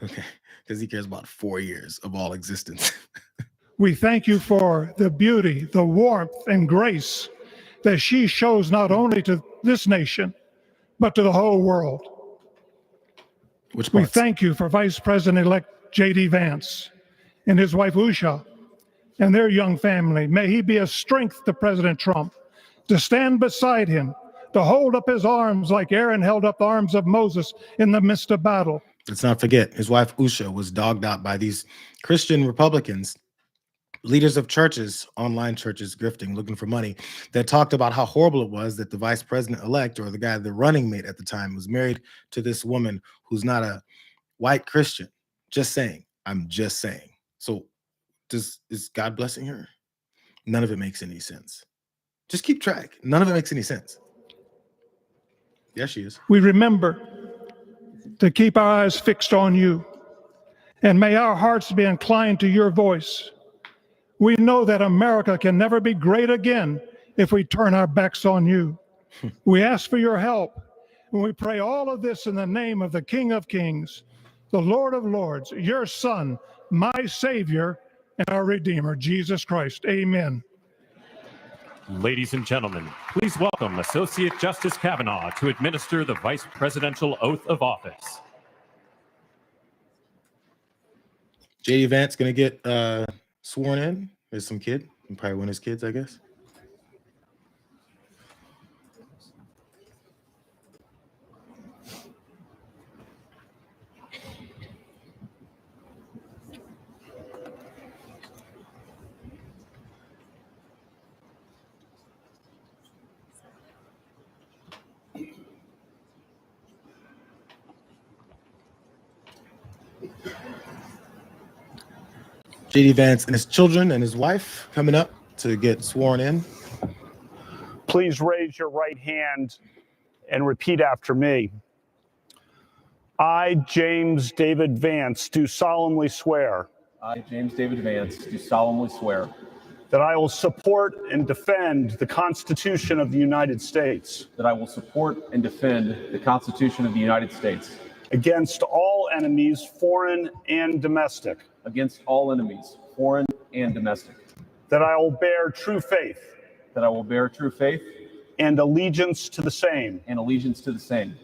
Okay, because he cares about 4 years of all existence. We thank you for the beauty, the warmth, and grace that she shows not only to this nation, but to the whole world. Which We parts? thank you for Vice President-elect J.D. Vance and his wife Usha and their young family. May he be a strength to President Trump, to stand beside him, to hold up his arms like Aaron held up the arms of Moses in the midst of battle. Let's not forget, his wife Usha was dogged out by these Christian Republicans, leaders of churches, online churches, grifting, looking for money, that talked about how horrible it was that the vice president-elect, or the guy, the running mate at the time, was married to this woman who's not a white Christian. Just saying. I'm just saying. So Is God blessing her? None of it makes any sense. Just keep track. None of it makes any sense. Yes, she is. We remember to keep our eyes fixed on you, and may our hearts be inclined to your voice. We know that America can never be great again if we turn our backs on you. We ask for your help, and we pray all of this in the name of the King of Kings, the Lord of Lords, your Son, my Savior, and our Redeemer, Jesus Christ. Amen. Ladies and gentlemen, please welcome Associate Justice Kavanaugh to administer the Vice Presidential Oath of Office. J.D. Vance going to get sworn in. There's some kid. Probably one of his kids, I guess. J.D. Vance and his children and his wife coming up to get sworn in. Please raise your right hand and repeat after me. I, James David Vance, do solemnly swear I, James David Vance, do solemnly swear that I will support and defend the Constitution of the United States that I will support and defend the Constitution of the United States against all enemies, foreign and domestic, against all enemies, foreign and domestic, that I will bear true faith that I will bear true faith and allegiance to the same, and allegiance to the same,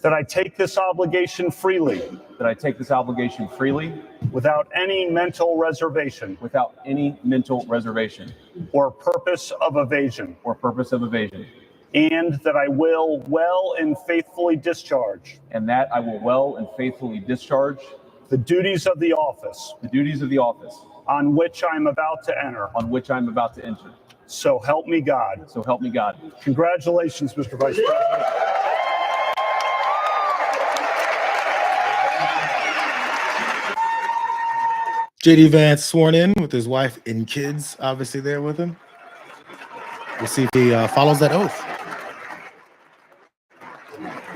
that I take this obligation freely that I take this obligation freely without any mental reservation without any mental reservation or purpose of evasion, or purpose of evasion, and that I will well and faithfully discharge and that I will well and faithfully discharge the duties of the office on which I am about to enter. So help me God. So help me God. Congratulations, Mr. Vice President. J.D. Vance sworn in with his wife and kids, obviously there with him. We'll see if he follows that oath.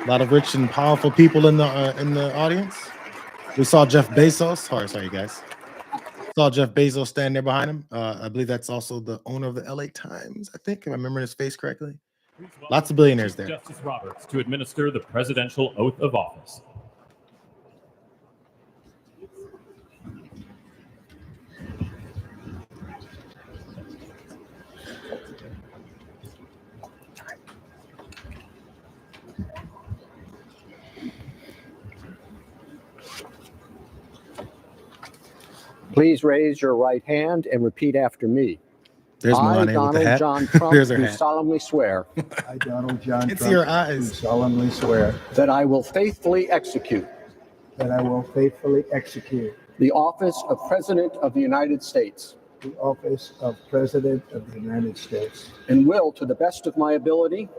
A lot of rich and powerful people in the audience. We saw Jeff Bezos. Sorry, guys. Saw Jeff Bezos stand there behind him. I believe that's also the owner of the LA Times, I think, if I remember his face correctly. Lots of billionaires there. Justice Roberts to administer the Presidential Oath of Office. Please raise your right hand and repeat after me. There's I, Melania with the Donald hat. John Trump, There's her do hat. solemnly swear I, Donald John It's Trump, your do eyes. solemnly swear that I will faithfully execute that I will faithfully execute the office of President of the United States the office of President of the United States and will, to the best of my ability,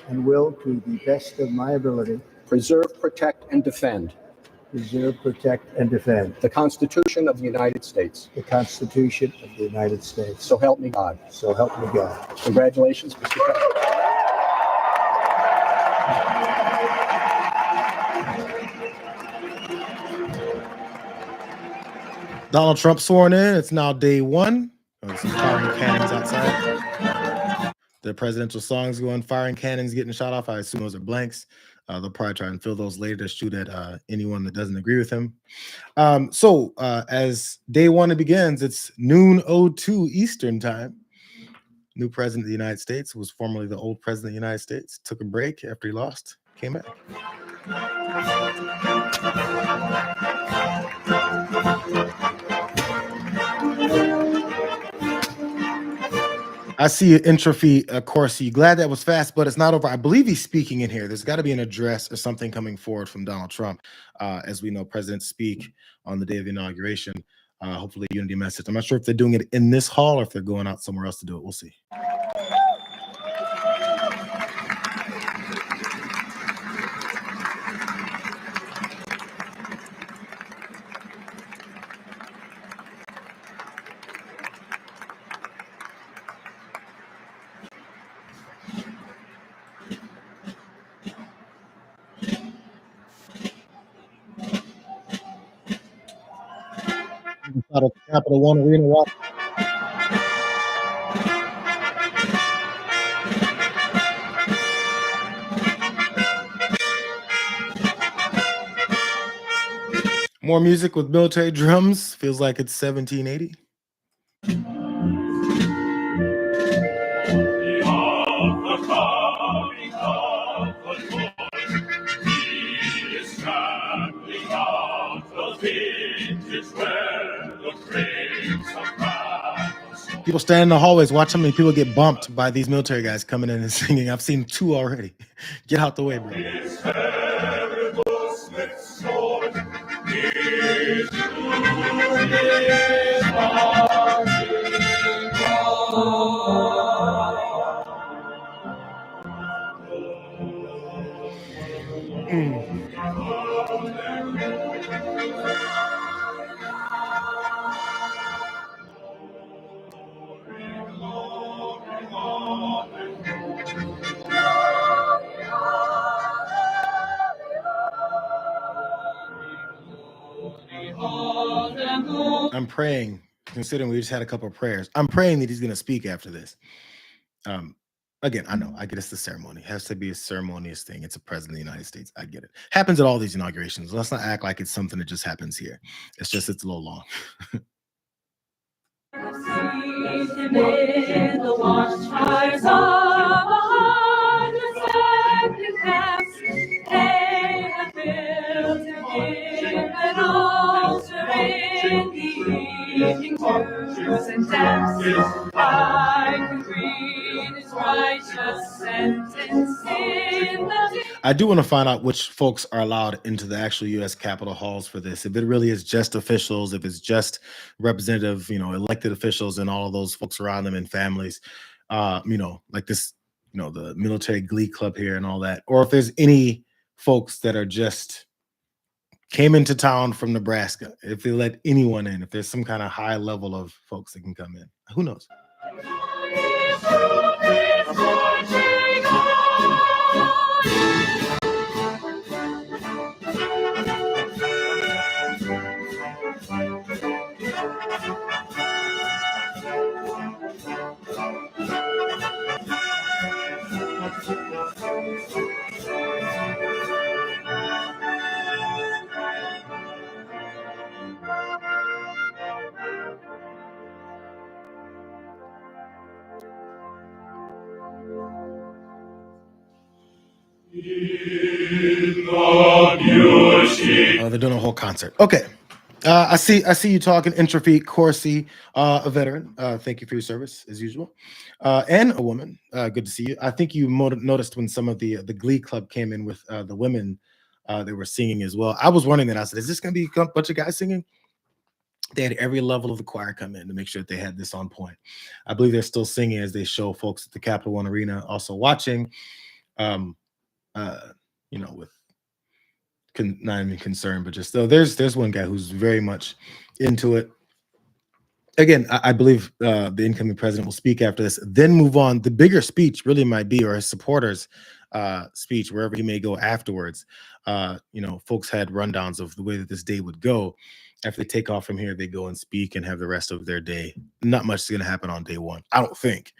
and will, to the best of my ability, preserve, protect, and defend preserve, protect, and defend the Constitution of the United States. the Constitution of the United States. So help me God. So help me God. Congratulations, Mr. President. Donald Trump sworn in. It's now day one. Some firing cannons outside. The presidential songs going, firing cannons, getting shot off. I assume those are blanks. They'll probably try and fill those later to shoot at anyone that doesn't agree with him. So as day one begins, it's noon 02 Eastern time. New president of the United States was formerly the old president of the United States. Took a break after he lost, came back. I see an entropy, Corsi. Glad that was fast, but it's not over. I believe he's speaking in here. There's got to be an address or something coming forward from Donald Trump. As we know, presidents speak on the day of the inauguration. Hopefully a unity message. I'm not sure if they're doing it in this hall or if they're going out somewhere else to do it. We'll see. Capital One Arena. More music with military drums. Feels like it's 1780. People stand in the hallways, watch how many people get bumped by these military guys coming in and singing. I've seen 2 already. Get out the way, bro. I'm praying, considering we just had a couple of prayers, I'm praying that he's going to speak after this. Again, I know, I get it's the ceremony. It has to be a ceremonious thing. It's a president of the United States. I get it. Happens at all these inaugurations. Let's not act like it's something that just happens here. It's a little long. The watchfires of they have built an altar in the evening dews and damps. I can read his righteous sentence in the. I do want to find out which folks are allowed into the actual U.S. Capitol halls for this. If it really is just officials, if it's just representative, elected officials and all of those folks around them and families, like this, the military glee club here and all that, or if there's any folks that are just came into town from Nebraska, if they let anyone in, if there's some kind of high level of folks that can come in, who knows? They're doing a whole concert. Okay. I see you talking. Intrafi Corsi, a veteran. Thank you for your service as usual. And a woman. Good to see you. I think you noticed when some of the Glee Club came in with the women, they were singing as well. I was wondering that. I said, is this going to be a bunch of guys singing? They had every level of the choir come in to make sure that they had this on point. I believe they're still singing as they show folks at the Capital One Arena also watching. With not even concerned, but just there's one guy who's very much into it. Again, I believe the incoming president will speak after this, then move on. The bigger speech really might be, or his supporters' speech, wherever he may go afterwards. Folks had rundowns of the way that this day would go. After they take off from here, they go and speak and have the rest of their day. Not much is going to happen on day one, I don't think,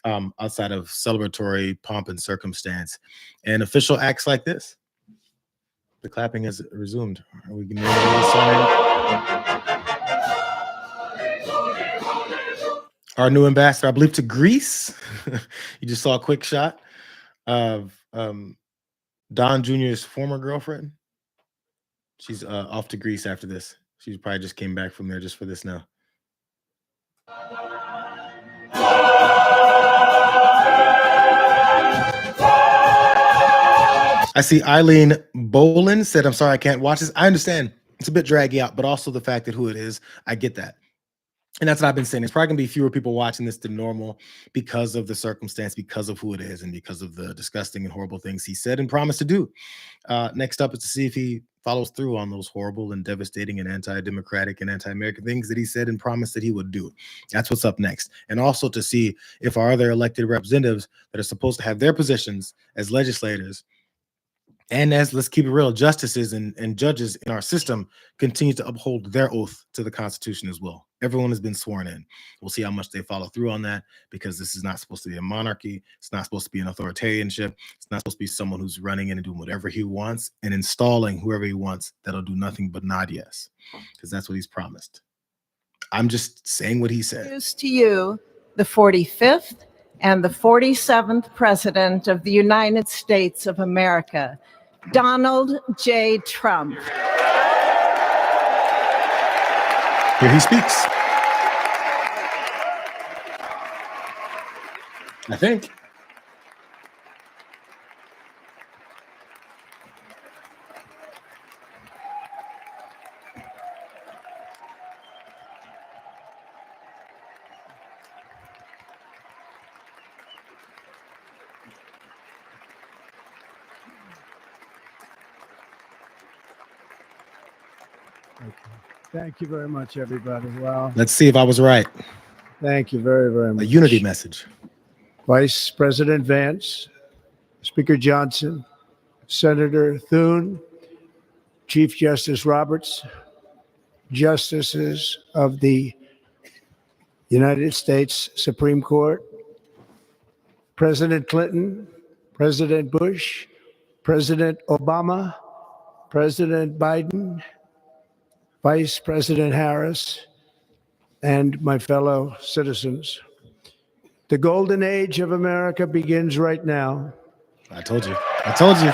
outside of celebratory pomp and circumstance and official acts like this. The clapping has resumed. Are we going to our new ambassador, I believe, to Greece? You just saw a quick shot of Don Jr.'s former girlfriend. She's off to Greece after this. She probably just came back from there just for this now. I see Eileen Bolin said, I'm sorry, I can't watch this. I understand it's a bit draggy out, but also the fact that who it is, I get that. And that's what I've been saying. It's probably going to be fewer people watching this than normal because of the circumstance, because of who it is, and because of the disgusting and horrible things he said and promised to do. Next up is to see if he follows through on those horrible and devastating and anti-democratic and anti-American things that he said and promised that he would do. That's what's up next. And also to see if our other elected representatives that are supposed to have their positions as legislators And as, let's keep it real, justices and judges in our system continue to uphold their oath to the Constitution as well. Everyone has been sworn in. We'll see how much they follow through on that, because this is not supposed to be a monarchy. It's not supposed to be an authoritarianship. It's not supposed to be someone who's running in and doing whatever he wants and installing whoever he wants that'll do nothing but nod yes, because that's what he's promised. I'm just saying what he said. Introduce to you the 45th and the 47th President of the United States of America, Donald J. Trump. Here he speaks. I think. Thank you very much, everybody. Well, Let's see if I was right. thank you very, very much. A unity message. Vice President Vance, Speaker Johnson, Senator Thune, Chief Justice Roberts, Justices of the United States Supreme Court, President Clinton, President Bush, President Obama, President Biden, Vice President Harris, and my fellow citizens. The golden age of America begins right now. I told you. I told you.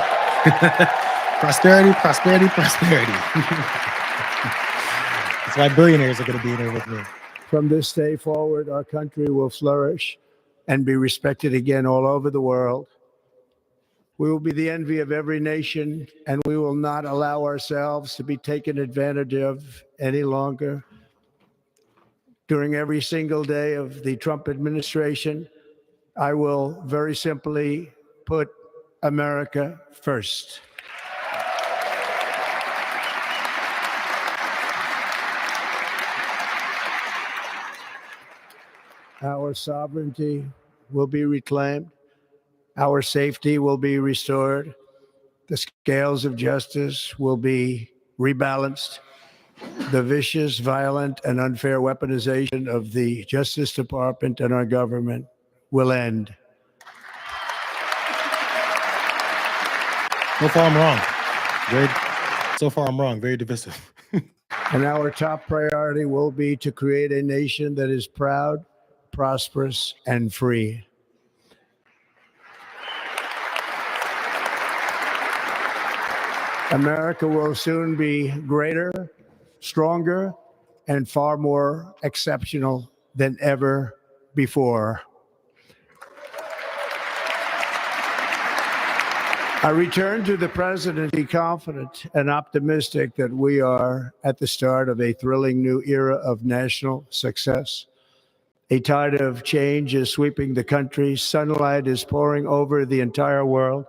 Prosperity, prosperity, prosperity. That's why billionaires are going to be in here with me. From this day forward, our country will flourish and be respected again all over the world. We will be the envy of every nation, and we will not allow ourselves to be taken advantage of any longer. During every single day of the Trump administration, I will very simply put America first. Our sovereignty will be reclaimed. Our safety will be restored. The scales of justice will be rebalanced. The vicious, violent, and unfair weaponization of the Justice Department and our government will end. So far, I'm wrong. So far, I'm wrong. Very divisive. And our top priority will be to create a nation that is proud, prosperous, and free. America will soon be greater, stronger, and far more exceptional than ever before. I return to the presidency confident and optimistic that we are at the start of a thrilling new era of national success. A tide of change is sweeping the country. Sunlight is pouring over the entire world.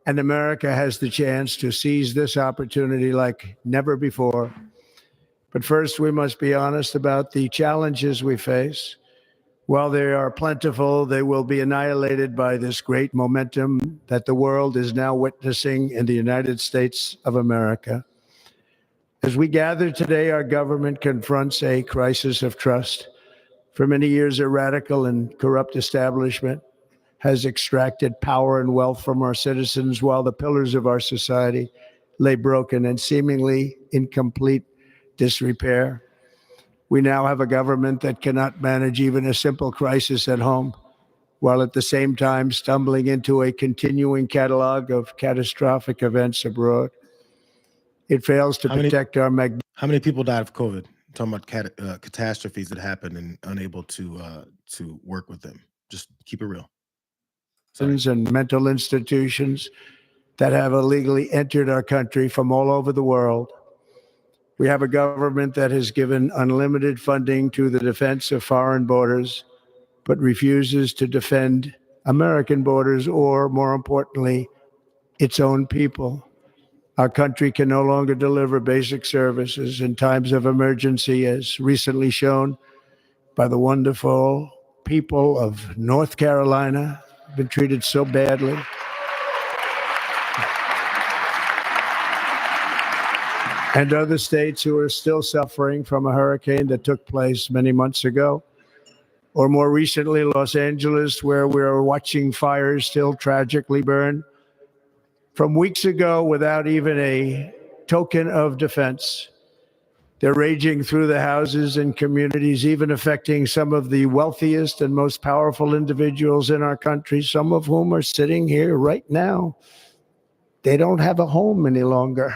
And America has the chance to seize this opportunity like never before. But first, we must be honest about the challenges we face. While they are plentiful, they will be annihilated by this great momentum that the world is now witnessing in the United States of America. As we gather today, our government confronts a crisis of trust. For many years, a radical and corrupt establishment has extracted power and wealth from our citizens while the pillars of our society lay broken and seemingly in complete disrepair. We now have a government that cannot manage even a simple crisis at home, while at the same time stumbling into a continuing catalog of catastrophic events abroad. It fails to protect our How many people died of COVID? I'm talking about catastrophes that happened and unable to work with them. Just keep it real. and mental institutions that have illegally entered our country from all over the world. We have a government that has given unlimited funding to the defense of foreign borders, but refuses to defend American borders or, more importantly, its own people. Our country can no longer deliver basic services in times of emergency, as recently shown by the wonderful people of North Carolina, been treated so badly. and other states who are still suffering from a hurricane that took place many months ago. Or more recently, Los Angeles, where we're watching fires still tragically burn. From weeks ago, without even a token of defense, they're raging through the houses and communities, even affecting some of the wealthiest and most powerful individuals in our country, some of whom are sitting here right now. They don't have a home any longer.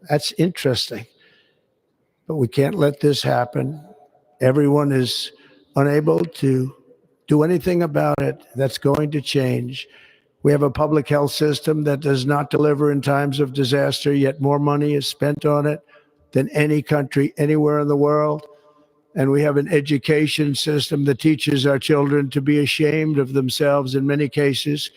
That's interesting. But we can't let this happen. Everyone is unable to do anything about it. That's going to change. We have a public health system that does not deliver in times of disaster, yet more money is spent on it than any country anywhere in the world. And we have an education system that teaches our children to be ashamed of themselves in many cases,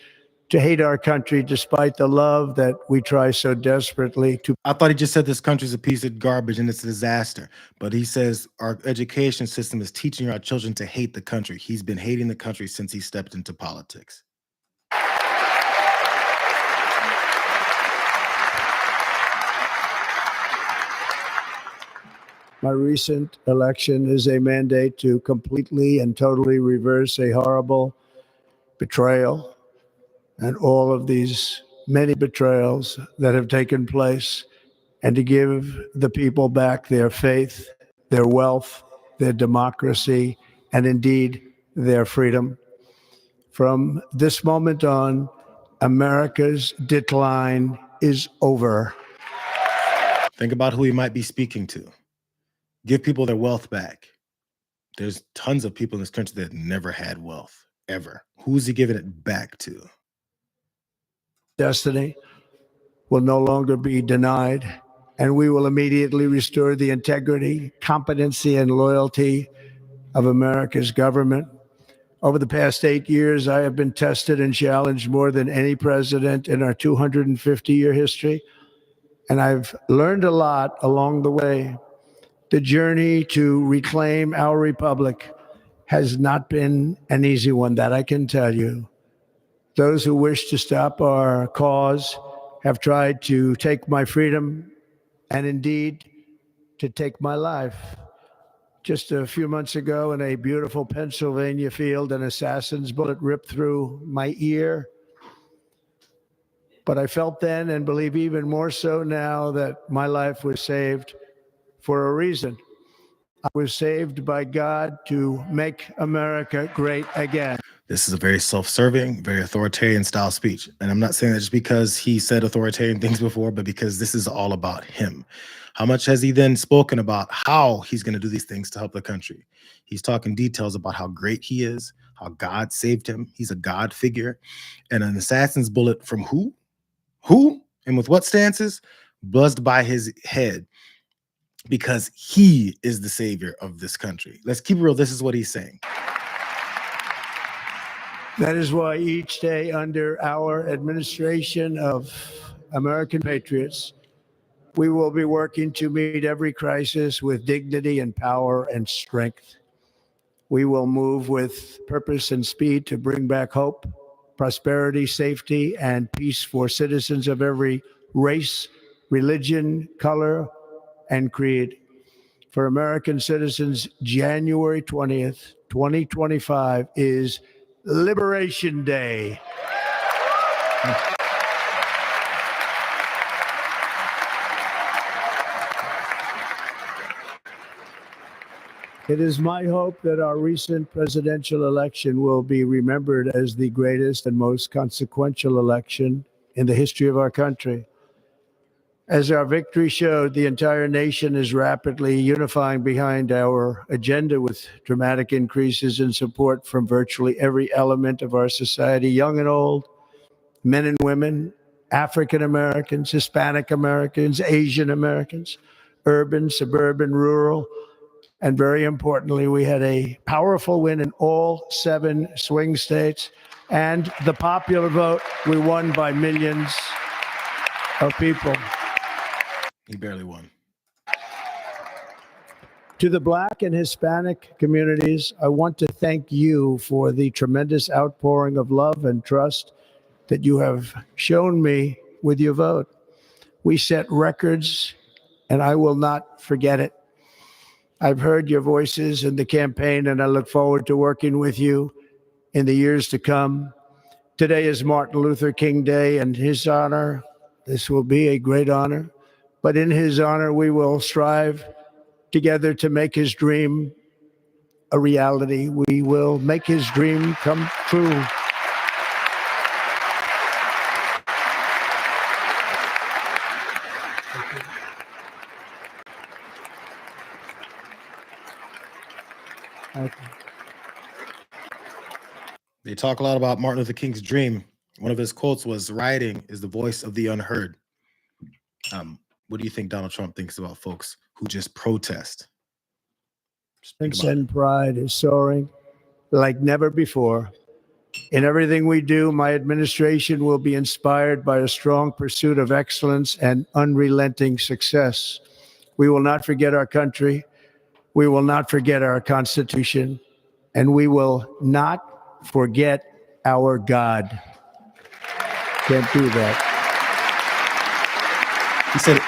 to hate our country despite the love that we try so desperately to. I thought he just said this country's a piece of garbage and it's a disaster. But he says our education system is teaching our children to hate the country. He's been hating the country since he stepped into politics. My recent election is a mandate to completely and totally reverse a horrible betrayal and all of these many betrayals that have taken place, and to give the people back their faith, their wealth, their democracy, and indeed their freedom. From this moment on, America's decline is over. Think about who he might be speaking to. Give people their wealth back. There's tons of people in this country that never had wealth, ever. Who's he giving it back to? Destiny will no longer be denied, and we will immediately restore the integrity, competency, and loyalty of America's government. Over the past 8 years, I have been tested and challenged more than any president in our 250-year history, and I've learned a lot along the way. The journey to reclaim our republic has not been an easy one, that I can tell you. Those who wish to stop our cause have tried to take my freedom and indeed to take my life. Just a few months ago in a beautiful Pennsylvania field, an assassin's bullet ripped through my ear. But I felt then, and believe even more so now, that my life was saved for a reason. I was saved by God to make America great again. This is a very self-serving, very authoritarian style speech. And I'm not saying that just because he said authoritarian things before, but because this is all about him. How much has he then spoken about how he's going to do these things to help the country? He's talking details about how great he is, how God saved him. He's a God figure. And an assassin's bullet from who? Who? And with what stances? Buzzed by his head. Because he is the savior of this country. Let's keep it real. This is what he's saying. That is why each day under our administration of American patriots, we will be working to meet every crisis with dignity and power and strength. We will move with purpose and speed to bring back hope, prosperity, safety, and peace for citizens of every race, religion, color, and creed. For American citizens, January 20th, 2025 is Liberation Day. It is my hope that our recent presidential election will be remembered as the greatest and most consequential election in the history of our country. As our victory showed, the entire nation is rapidly unifying behind our agenda with dramatic increases in support from virtually every element of our society, young and old, men and women, African Americans, Hispanic Americans, Asian Americans, urban, suburban, rural, and very importantly, we had a powerful win in all 7 swing states, and the popular vote, we won by millions of people. He barely won. To the Black and Hispanic communities, I want to thank you for the tremendous outpouring of love and trust that you have shown me with your vote. We set records and I will not forget it. I've heard your voices in the campaign, and I look forward to working with you in the years to come. Today is Martin Luther King Day, and his honor, this will be a great honor, but in his honor, we will strive together to make his dream a reality. We will make his dream come true. They talk a lot about Martin Luther King's dream. One of his quotes was, "Rioting is the voice of the unheard." What do you think Donald Trump thinks about folks who just protest? And pride is soaring like never before. In everything we do, my administration will be inspired by a strong pursuit of excellence and unrelenting success. We will not forget our country. We will not forget our Constitution. And we will not forget our God. Can't do that. He said,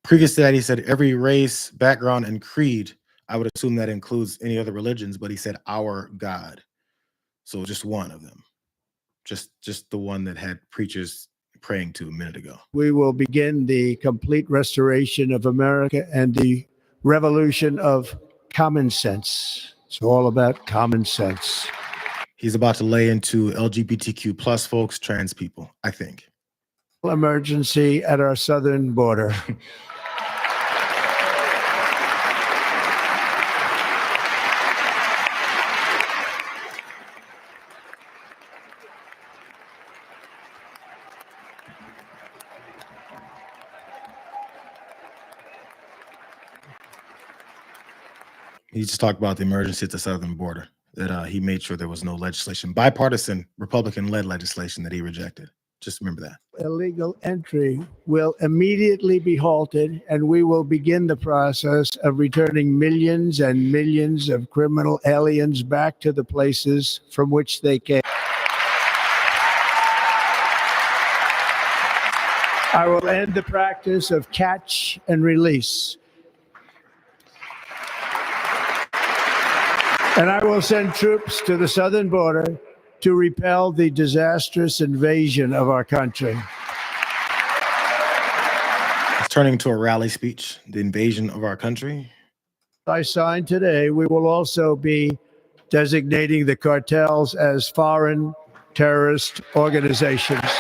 previous to that, he said, every race, background, and creed. I would assume that includes any other religions, but he said our God. So just one of them. Just the one that had preachers praying to a minute ago. We will begin the complete restoration of America and the revolution of common sense. It's all about common sense. He's about to lay into LGBTQ plus folks, trans people, I think. Emergency at our southern border. He just talked about the emergency at the southern border, that he made sure there was no legislation, bipartisan Republican-led legislation that he rejected. Just remember that. Illegal entry will immediately be halted, and we will begin the process of returning millions and millions of criminal aliens back to the places from which they came. I will end the practice of catch and release. And I will send troops to the southern border to repel the disastrous invasion of our country. It's turning into a rally speech, the invasion of our country. I signed today, we will also be designating the cartels as foreign terrorist organizations.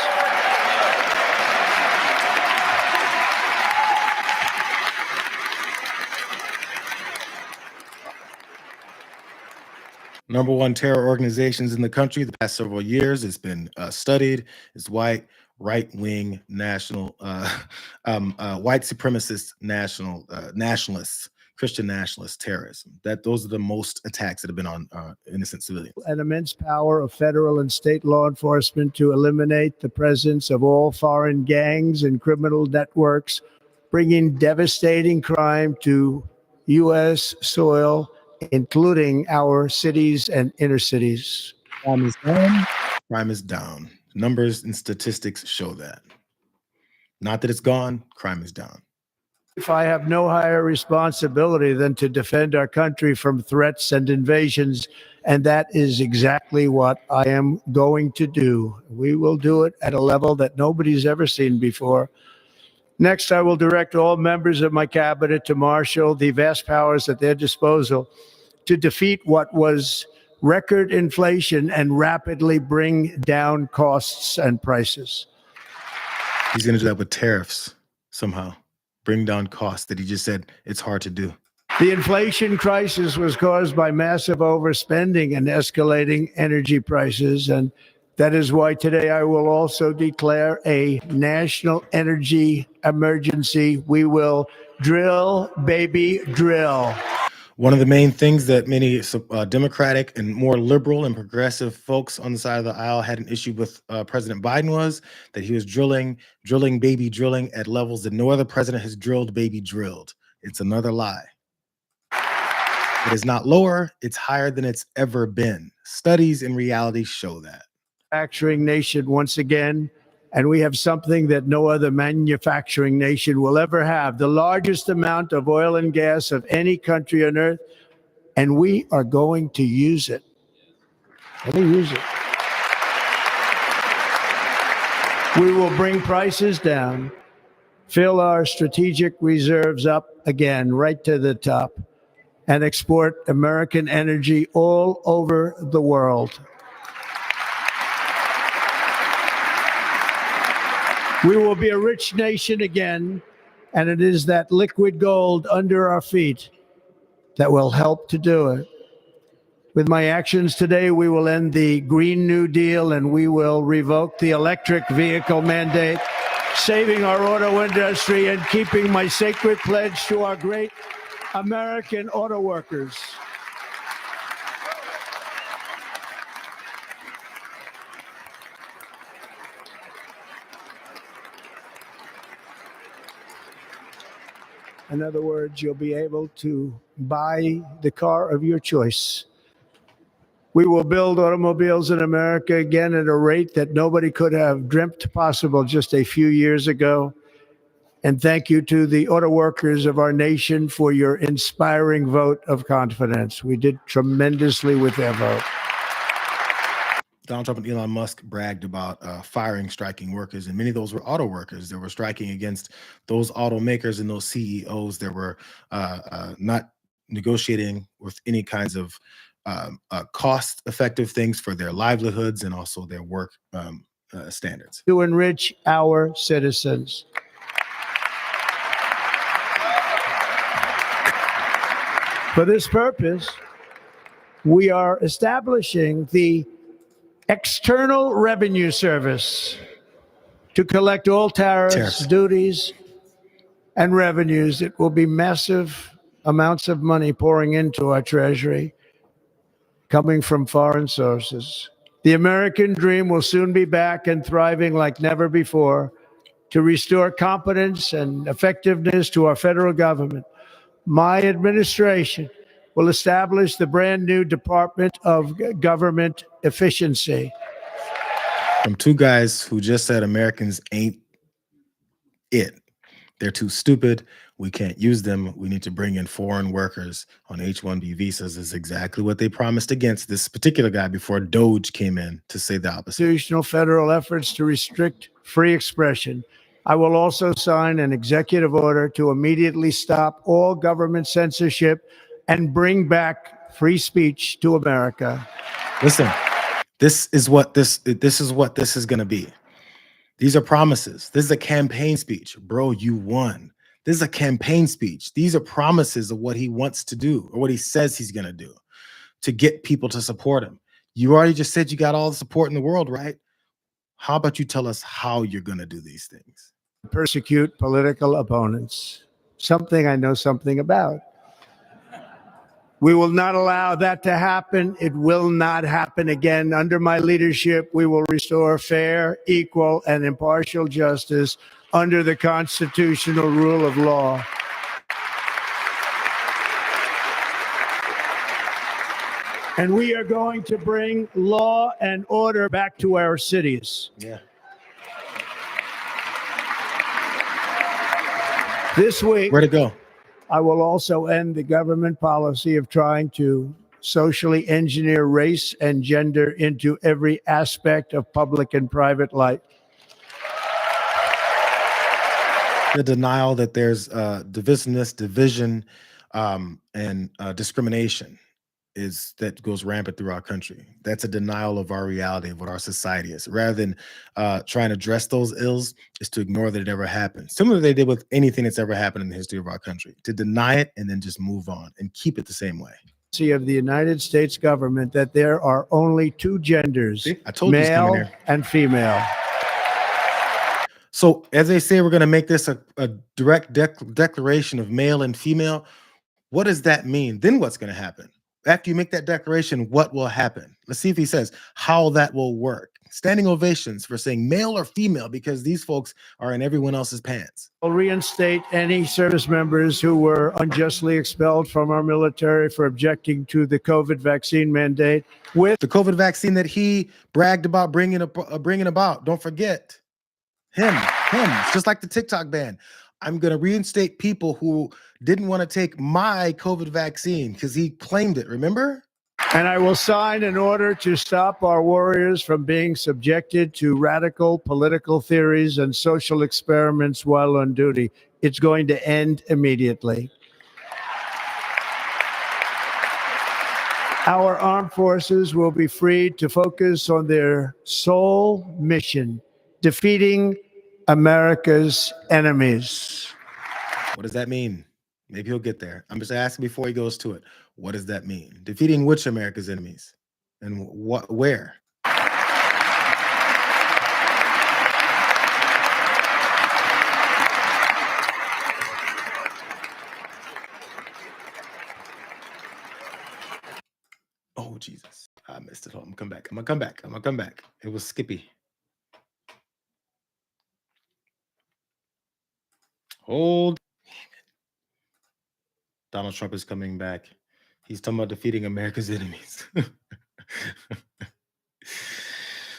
Number one terror organizations in the country the past several years. It's been studied. It's white, right-wing, national, white supremacist, nationalists, Christian nationalist terrorism. Those are the most attacks that have been on innocent civilians. An immense power of federal and state law enforcement to eliminate the presence of all foreign gangs and criminal networks, bringing devastating crime to U.S. soil, including our cities and inner cities. Crime is down. Crime is down. Numbers and statistics show that. Not that it's gone, crime is down. If I have no higher responsibility than to defend our country from threats and invasions, and that is exactly what I am going to do. We will do it at a level that nobody's ever seen before. Next, I will direct all members of my cabinet to marshal the vast powers at their disposal to defeat what was record inflation and rapidly bring down costs and prices. He's going to do that with tariffs somehow. Bring down costs that he just said it's hard to do. The inflation crisis was caused by massive overspending and escalating energy prices, and that is why today I will also declare a national energy emergency. We will drill, baby, drill. One of the main things that many Democratic and more liberal and progressive folks on the side of the aisle had an issue with President Biden was that he was drilling, baby, drilling at levels that no other president has drilled, baby, drilled. It's another lie. It is not lower, it's higher than it's ever been. Studies and reality show that. Manufacturing nation once again, And we have something that no other manufacturing nation will ever have, the largest amount of oil and gas of any country on earth. And we are going to use it. Let me use it. We will bring prices down, fill our strategic reserves up again, right to the top, and export American energy all over the world. We will be a rich nation again, and it is that liquid gold under our feet that will help to do it. With my actions today, we will end the Green New Deal and we will revoke the electric vehicle mandate, saving our auto industry and keeping my sacred pledge to our great American auto workers. In other words, you'll be able to buy the car of your choice. We will build automobiles in America again at a rate that nobody could have dreamt possible just a few years ago. And thank you to the auto workers of our nation for your inspiring vote of confidence. We did tremendously with their vote. Donald Trump and Elon Musk bragged about firing striking workers, and many of those were auto workers that were striking against those automakers and those CEOs that were not negotiating with any kinds of cost-effective things for their livelihoods and also their work standards. To enrich our citizens. For this purpose, we are establishing the External Revenue Service to collect all tariffs, duties, and revenues. It will be massive amounts of money pouring into our treasury, coming from foreign sources. The American dream will soon be back and thriving like never before to restore competence and effectiveness to our federal government. My administration will establish the brand new Department of Government Efficiency. From two guys who just said Americans ain't it. They're too stupid. We can't use them. We need to bring in foreign workers on H-1B visas is exactly what they promised against this particular guy before Doge came in to say the opposite. Constitutional federal efforts to restrict free expression. I will also sign an executive order to immediately stop all government censorship and bring back free speech to America. Listen, this is what this is going to be. These are promises. This is a campaign speech. Bro, you won. This is a campaign speech. These are promises of what he wants to do or what he says he's going to do to get people to support him. You already just said you got all the support in the world, right? How about you tell us how you're going to do these things? Persecute political opponents. Something I know something about. We will not allow that to happen. It will not happen again. Under my leadership, we will restore fair, equal, and impartial justice under the constitutional rule of law. And we are going to bring law and order back to our cities. Yeah. This week, where to go? I will also end the government policy of trying to socially engineer race and gender into every aspect of public and private life. The denial that there's divisiveness, division, and discrimination that goes rampant through our country. That's a denial of our reality, of what our society is. Rather than trying to address those ills, is to ignore that it ever happened. Similar to they did with anything that's ever happened in the history of our country. To deny it and then just move on and keep it the same way. Of the United States government that there are only two genders, see, I told you male and female. So as they say, we're going to make this a direct declaration of male and female. What does that mean? Then what's going to happen? After you make that declaration, what will happen? Let's see if he says how that will work. Standing ovations for saying male or female because these folks are in everyone else's pants. I'll reinstate any service members who were unjustly expelled from our military for objecting to the COVID vaccine mandate. With the COVID vaccine that he bragged about bringing about. Don't forget. Him. It's just like the TikTok ban. I'm going to reinstate people who didn't want to take my COVID vaccine because he claimed it, remember? And I will sign an order to stop our warriors from being subjected to radical political theories and social experiments while on duty. It's going to end immediately. Our armed forces will be freed to focus on their sole mission, defeating America's enemies. What does that mean? Maybe he'll get there. I'm just asking before he goes to it. What does that mean? Defeating which America's enemies? And what? Where? Oh, Jesus. I missed it. I'm gonna come back. I'm gonna come back. It was Skippy. Hold. Donald Trump is coming back. He's talking about defeating America's enemies.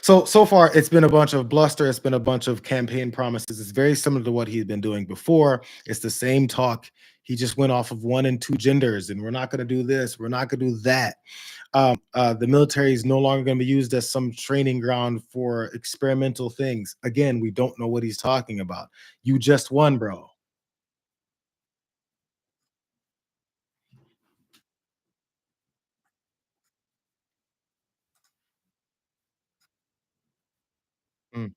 So far, it's been a bunch of bluster. It's been a bunch of campaign promises. It's very similar to what he's been doing before. It's the same talk. He just went off of 1 and 2 genders, and we're not going to do this. We're not going to do that. The military is no longer going to be used as some training ground for experimental things. Again, we don't know what he's talking about. You just won, bro. Mm.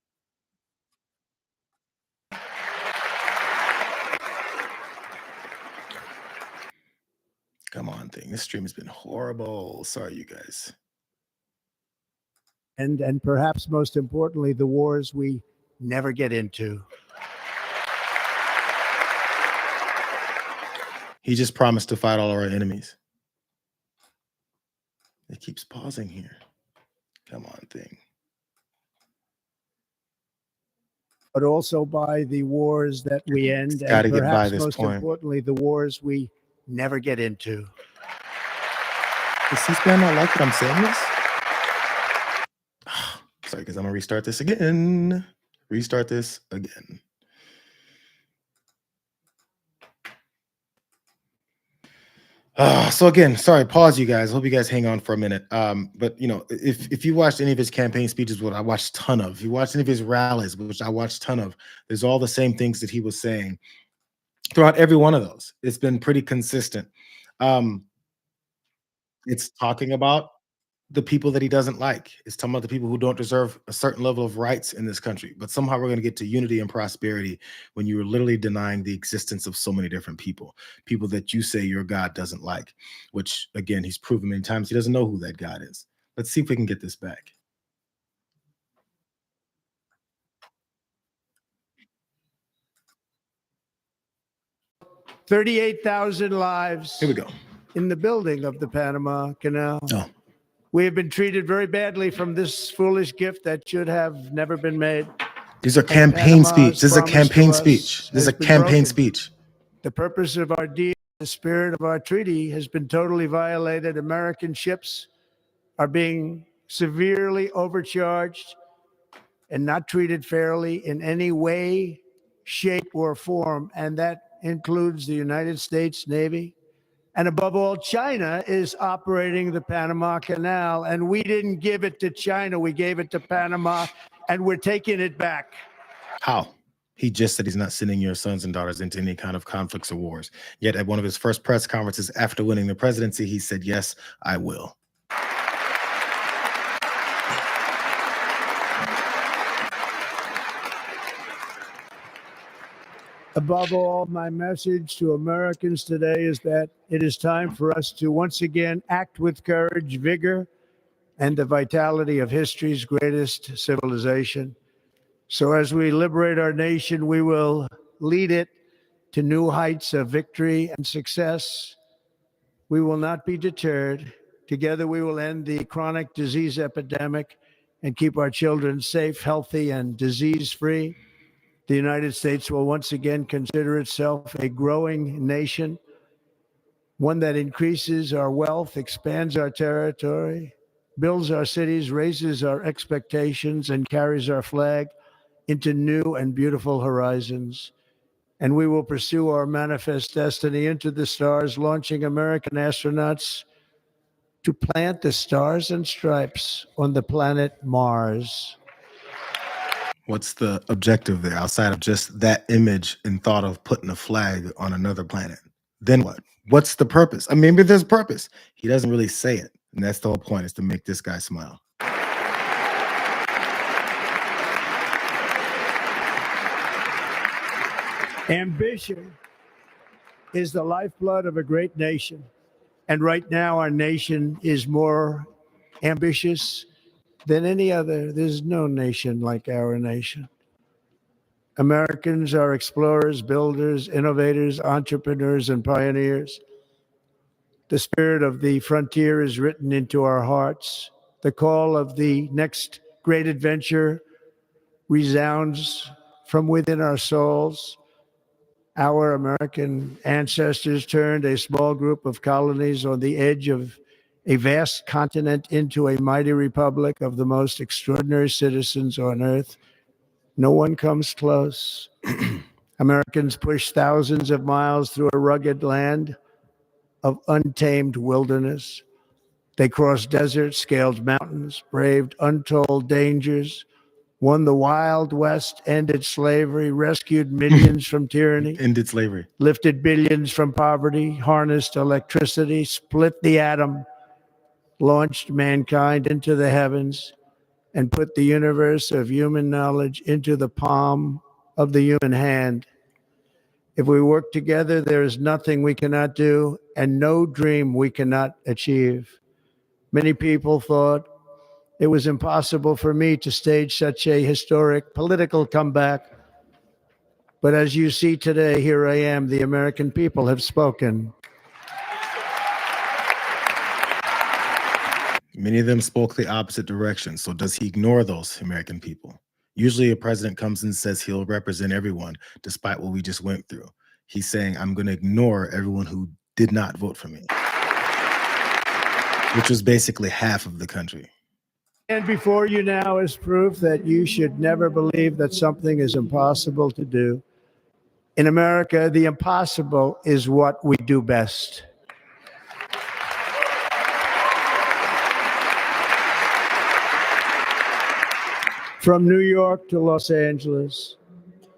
Come on, thing. This stream has been horrible. Sorry, you guys. And perhaps most importantly, the wars we never get into. He just promised to fight all our enemies. It keeps pausing here. Come on, thing. But also by the wars that we end, Gotta and get by perhaps this most point. importantly, the wars we never get into. Does C-SPAN not like that I'm saying this? Sorry, because I'm gonna restart this again. Restart this again. So again, sorry, pause, you guys. Hope you guys hang on for a minute. But you know, if you watched any of his campaign speeches, what I watched a ton of, if you watched any of his rallies, which I watched a ton of, there's all the same things that he was saying throughout every one of those. It's been pretty consistent. It's talking about the people that he doesn't like. It's talking about the people who don't deserve a certain level of rights in this country. But somehow we're going to get to unity and prosperity when you're literally denying the existence of so many different people that you say your God doesn't like, which again, he's proven many times he doesn't know who that God is. Let's see if we can get this back. $38,000 lives. Here we go. In the building of the Panama Canal. Oh. We have been treated very badly from this foolish gift that should have never been made. These are campaign speech. This is a Panama's campaign promise to us speech. This is a has been campaign broken. speech. The purpose of our deal, the spirit of our treaty has been totally violated. American ships are being severely overcharged and not treated fairly in any way, shape, or form. And that includes the United States Navy. And above all, China is operating the Panama Canal, and we didn't give it to China. We gave it to Panama, and we're taking it back. How? He just said he's not sending your sons and daughters into any kind of conflicts or wars. Yet at one of his first press conferences after winning the presidency, he said, yes, I will. Above all, my message to Americans today is that it is time for us to once again act with courage, vigor, and the vitality of history's greatest civilization. So as we liberate our nation, we will lead it to new heights of victory and success. We will not be deterred. Together, we will end the chronic disease epidemic and keep our children safe, healthy, and disease-free. The United States will once again consider itself a growing nation, one that increases our wealth, expands our territory, builds our cities, raises our expectations, and carries our flag into new and beautiful horizons. And we will pursue our manifest destiny into the stars, launching American astronauts to plant the stars and stripes on the planet Mars. What's the objective there outside of just that image and thought of putting a flag on another planet? Then what? What's the purpose? I mean, maybe there's purpose. He doesn't really say it. And that's the whole point, is to make this guy smile. Ambition is the lifeblood of a great nation. And right now, our nation is more ambitious than any other. There's no nation like our nation. Americans are explorers, builders, innovators, entrepreneurs, and pioneers. The spirit of the frontier is written into our hearts. The call of the next great adventure resounds from within our souls. Our American ancestors turned a small group of colonies on the edge of a vast continent into a mighty republic of the most extraordinary citizens on earth. No one comes close. Americans pushed thousands of miles through a rugged land of untamed wilderness. They crossed deserts, scaled mountains, braved untold dangers, won the Wild West, ended slavery, rescued millions from tyranny, Ended slavery. lifted billions from poverty, harnessed electricity, split the atom, launched mankind into the heavens, and put the universe of human knowledge into the palm of the human hand. If we work together, there is nothing we cannot do and no dream we cannot achieve. Many people thought it was impossible for me to stage such a historic political comeback. But as you see today, here I am. The American people have spoken. Many of them spoke the opposite direction. So does he ignore those American people? Usually a president comes and says he'll represent everyone, despite what we just went through. He's saying, I'm going to ignore everyone who did not vote for me, which was basically half of the country. And before you now is proof that you should never believe that something is impossible to do. In America, the impossible is what we do best. From New York to Los Angeles,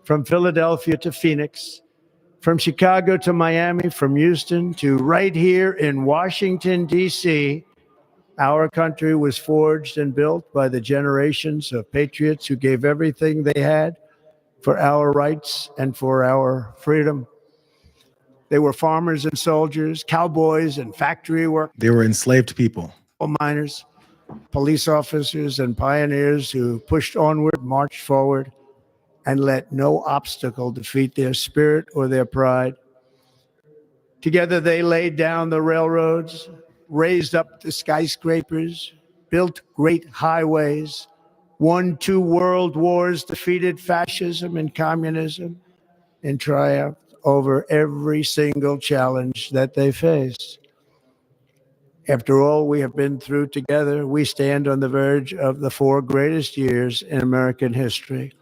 from Philadelphia to Phoenix, from Chicago to Miami, from Houston to right here in Washington, D.C., our country was forged and built by the generations of patriots who gave everything they had for our rights and for our freedom. They were farmers and soldiers, cowboys and factory workers. They were enslaved people. Miners, police officers, and pioneers who pushed onward, marched forward, and let no obstacle defeat their spirit or their pride. Together they laid down the railroads, raised up the skyscrapers, built great highways, won 2 world wars, defeated fascism and communism, and triumphed over every single challenge that they faced. After all we have been through together, we stand on the verge of the 4 greatest years in American history.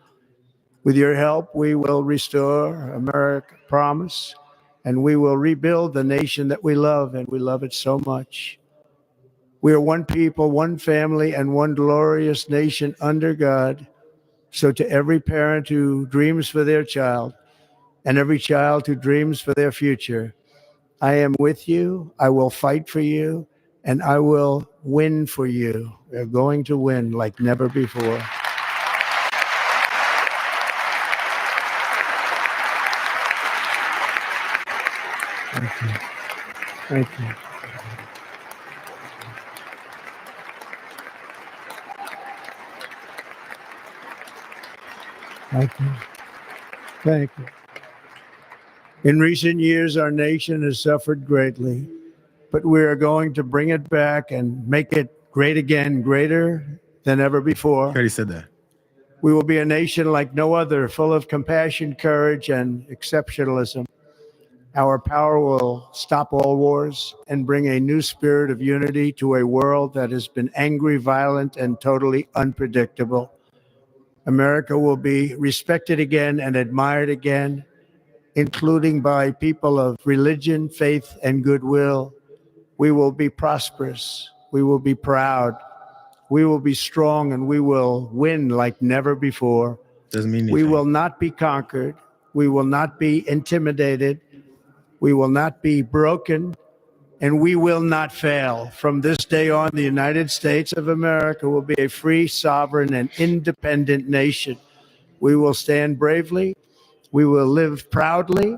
With your help, we will restore America's promise, and we will rebuild the nation that we love, and we love it so much. We are one people, one family, and one glorious nation under God. So to every parent who dreams for their child, and every child who dreams for their future, I am with you, I will fight for you, and I will win for you. We're going to win like never before. Thank you. Thank you. Thank you. Thank you. In recent years, our nation has suffered greatly, but we are going to bring it back and make it great again, greater than ever before. He already said that. We will be a nation like no other, full of compassion, courage, and exceptionalism. Our power will stop all wars and bring a new spirit of unity to a world that has been angry, violent, and totally unpredictable. America will be respected again and admired again, including by people of religion, faith, and goodwill. We will be prosperous. We will be proud. We will be strong, and we will win like never before. Doesn't mean anything. We will not be conquered. We will not be intimidated. We will not be broken, and we will not fail. From this day on, the United States of America will be a free, sovereign, and independent nation. We will stand bravely. We will live proudly.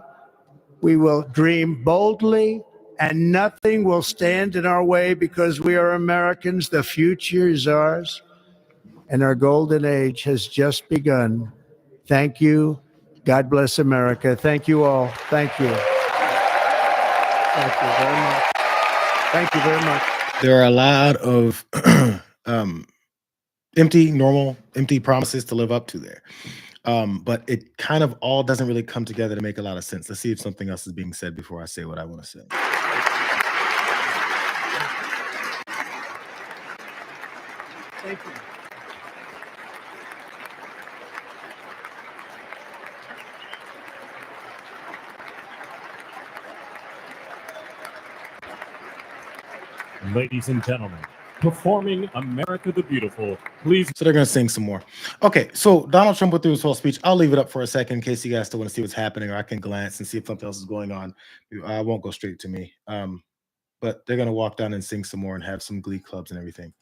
We will dream boldly, and nothing will stand in our way because we are Americans. The future is ours, and our golden age has just begun. Thank you. God bless America. Thank you all. Thank you. Thank you very much. Thank you very much. There are a lot of empty promises to live up to there. But it kind of all doesn't really come together to make a lot of sense. Let's see if something else is being said before I say what I want to say. Thank you. Ladies and gentlemen, performing America the Beautiful, please. So they're going to sing some more. Okay, so Donald Trump went through his whole speech. I'll leave it up for a second in case you guys still want to see what's happening, or I can glance and see if something else is going on. I won't go straight to me. But they're going to walk down and sing some more and have some glee clubs and everything.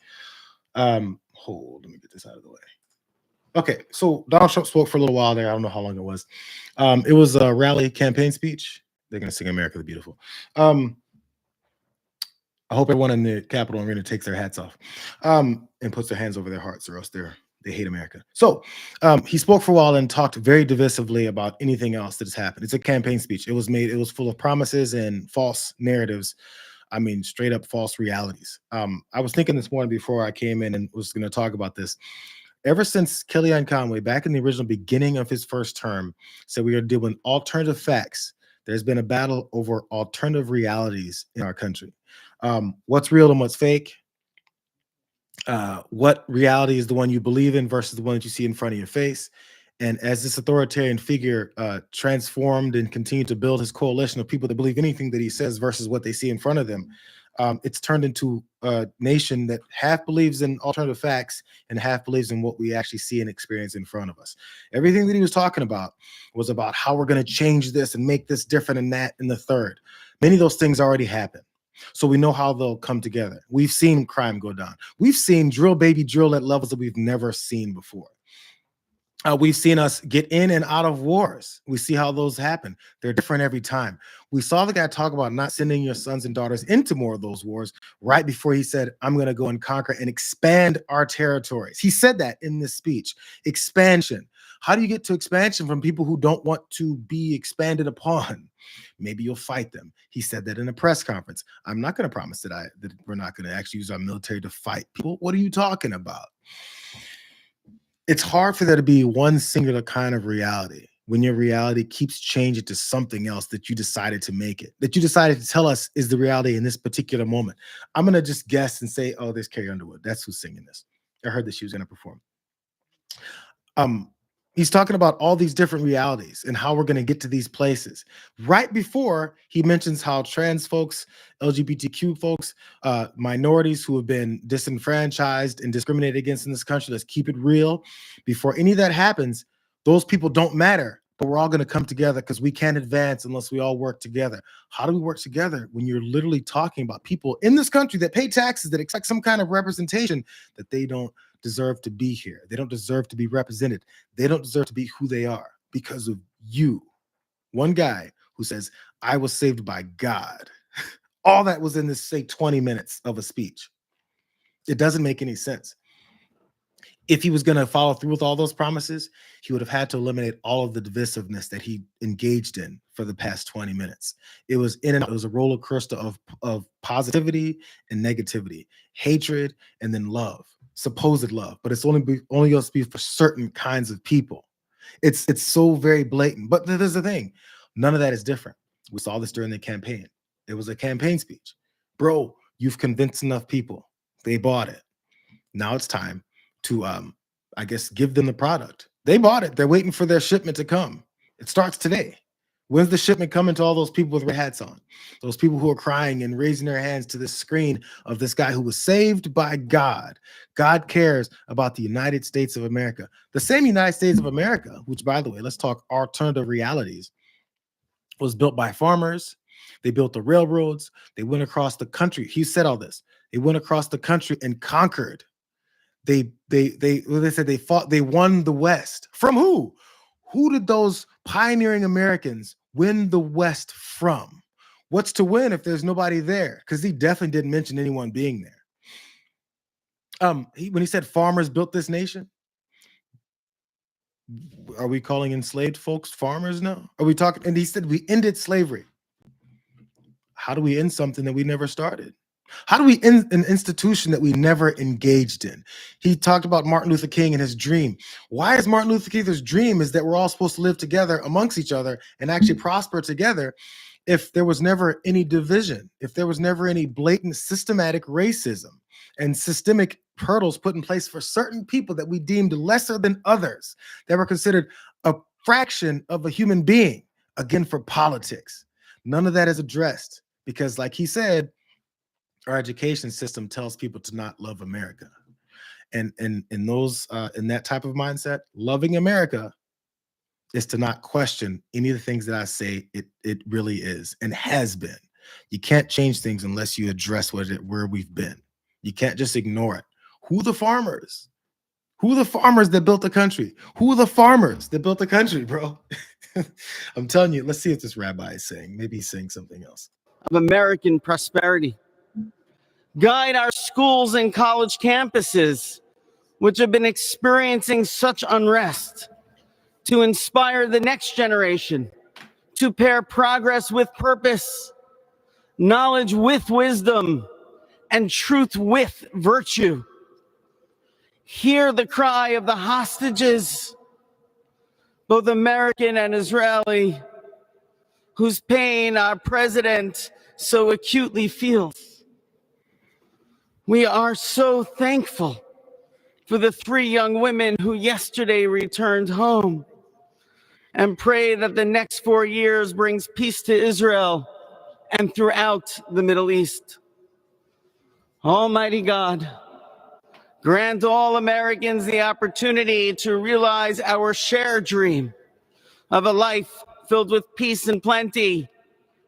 Let me get this out of the way. Okay, so Donald Trump spoke for a little while there. I don't know how long it was. It was a rally campaign speech. They're going to sing America the Beautiful. I hope everyone in the Capitol Arena takes their hats off and puts their hands over their hearts, or else they hate America. So he spoke for a while and talked very divisively about anything else that has happened. It's a campaign speech. It was full of promises and false narratives. I mean, straight up false realities. I was thinking this morning before I came in and was going to talk about this. Ever since Kellyanne Conway, back in the original beginning of his first term, said we are dealing with alternative facts, there's been a battle over alternative realities in our country. What's real and what's fake? What reality is the one you believe in versus the one that you see in front of your face? And as this authoritarian figure transformed and continued to build his coalition of people that believe anything that he says versus what they see in front of them, it's turned into a nation that half believes in alternative facts and half believes in what we actually see and experience in front of us. Everything that he was talking about was about how we're going to change this and make this different and that and the third. Many of those things already happened. So we know how they'll come together. We've seen crime go down. We've seen drill baby drill at levels that we've never seen before. We've seen us get in and out of wars. We see how those happen. They're different every time. We saw the guy talk about not sending your sons and daughters into more of those wars right before he said, I'm going to go and conquer and expand our territories. He said that in this speech. Expansion. How do you get to expansion from people who don't want to be expanded upon? Maybe you'll fight them. He said that in a press conference. I'm not going to promise that we're not going to actually use our military to fight people. What are you talking about? It's hard for there to be one singular kind of reality when your reality keeps changing to something else that you decided to make it, that you decided to tell us is the reality in this particular moment. I'm going to just guess and say, oh, there's Carrie Underwood. That's who's singing this. I heard that she was going to perform. He's talking about all these different realities and how we're going to get to these places. Right before he mentions how trans folks, LGBTQ folks, minorities who have been disenfranchised and discriminated against in this country, let's keep it real. Before any of that happens, those people don't matter, but we're all going to come together because we can't advance unless we all work together. How do we work together when you're literally talking about people in this country that pay taxes, that expect some kind of representation that they don't deserve to be here? They don't deserve to be represented. They don't deserve to be who they are because of you. One guy who says, I was saved by God. All that was in this, say, 20 minutes of a speech. It doesn't make any sense. If he was going to follow through with all those promises, he would have had to eliminate all of the divisiveness that he engaged in for the past 20 minutes. It was it was a roller coaster of positivity and negativity, hatred and then love, supposed love, but it's only going to be for certain kinds of people. It's so very blatant. But there's the thing, none of that is different. We saw this during the campaign. It was a campaign speech. Bro, you've convinced enough people. They bought it. Now it's time to I guess, give them the product. They bought it. They're waiting for their shipment to come. It starts today. When's the shipment coming to all those people with red hats on? Those people who are crying and raising their hands to the screen of this guy who was saved by God. God cares about the United States of America. The same United States of America, which, by the way, let's talk alternative realities, was built by farmers. They built the railroads. They went across the country. He said all this. They went across the country and conquered. They said they fought, they won the West. From who? Who did those pioneering Americans win the West from? What's to win if there's nobody there? Because he definitely didn't mention anyone being there. When he said farmers built this nation, are we calling enslaved folks farmers now? Are we talking? And he said we ended slavery. How do we end something that we never started? How do we end an institution that we never engaged in? He talked about Martin Luther King and his dream. Why is Martin Luther King's dream is that we're all supposed to live together amongst each other and actually prosper together if there was never any division, if there was never any blatant systematic racism and systemic hurdles put in place for certain people that we deemed lesser than others, that were considered a fraction of a human being, again, for politics. None of that is addressed because, like he said, our education system tells people to not love America. And in that type of mindset, loving America is to not question any of the things that I say it really is and has been. You can't change things unless you address where we've been. You can't just ignore it. Who are the farmers? Who are the farmers that built the country? Who are the farmers that built the country, bro? I'm telling you, let's see if this rabbi is saying. Maybe he's saying something else. Of American prosperity. Guide our schools and college campuses, which have been experiencing such unrest, to inspire the next generation, to pair progress with purpose, knowledge with wisdom, and truth with virtue. Hear the cry of the hostages, both American and Israeli, whose pain our president so acutely feels. We are so thankful for the 3 young women who yesterday returned home, and pray that the next 4 years brings peace to Israel and throughout the Middle East. Almighty God, grant all Americans the opportunity to realize our shared dream of a life filled with peace and plenty,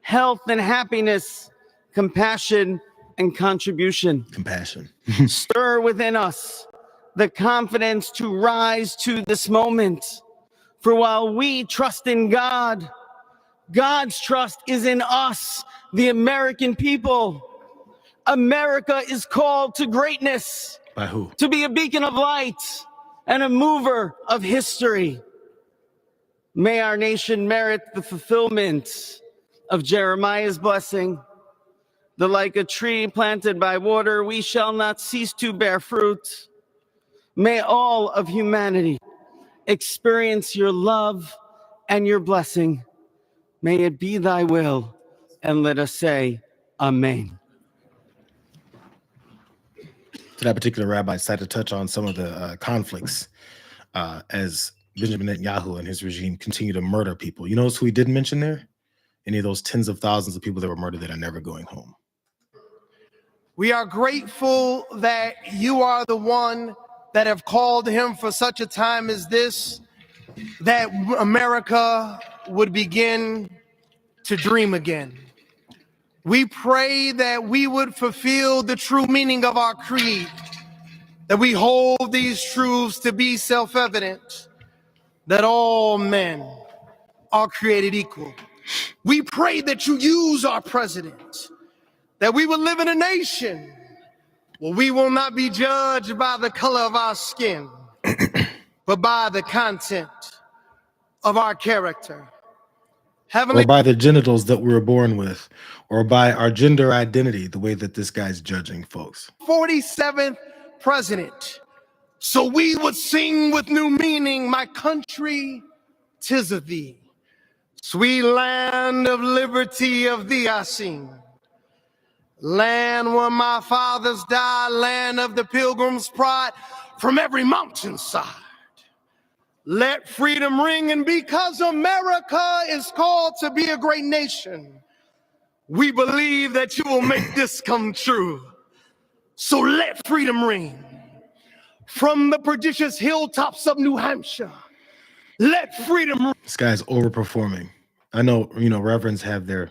health and happiness, compassion and contribution. Compassion. Stir within us the confidence to rise to this moment. For while we trust in God, God's trust is in us, the American people. America is called to greatness. By who? To be a beacon of light and a mover of history. May our nation merit the fulfillment of Jeremiah's blessing. The like a tree planted by water, we shall not cease to bear fruit. May all of humanity experience your love and your blessing. May it be thy will, and let us say, Amen. To that particular rabbi, I decided to touch on some of the conflicts as Benjamin Netanyahu and his regime continue to murder people. You notice who he didn't mention there? Any of those tens of thousands of people that were murdered that are never going home. We are grateful that you are the one that have called him for such a time as this, that America would begin to dream again. We pray that we would fulfill the true meaning of our creed, that we hold these truths to be self-evident, that all men are created equal. We pray that you use our president, that we will live in a nation where we will not be judged by the color of our skin, but by the content of our character. Or by the genitals that we were born with, or by our gender identity, the way that this guy's judging folks. 47th president. So we would sing with new meaning, my country, 'tis of thee. Sweet land of liberty, of thee I sing. land where my fathers died, land of the pilgrim's pride, from every mountainside. Let freedom ring, and because America is called to be a great nation, we believe that you will make this come true. So let freedom ring. From the prodigious hilltops of New Hampshire, let freedom ring. This guy's overperforming. I know, reverends have their...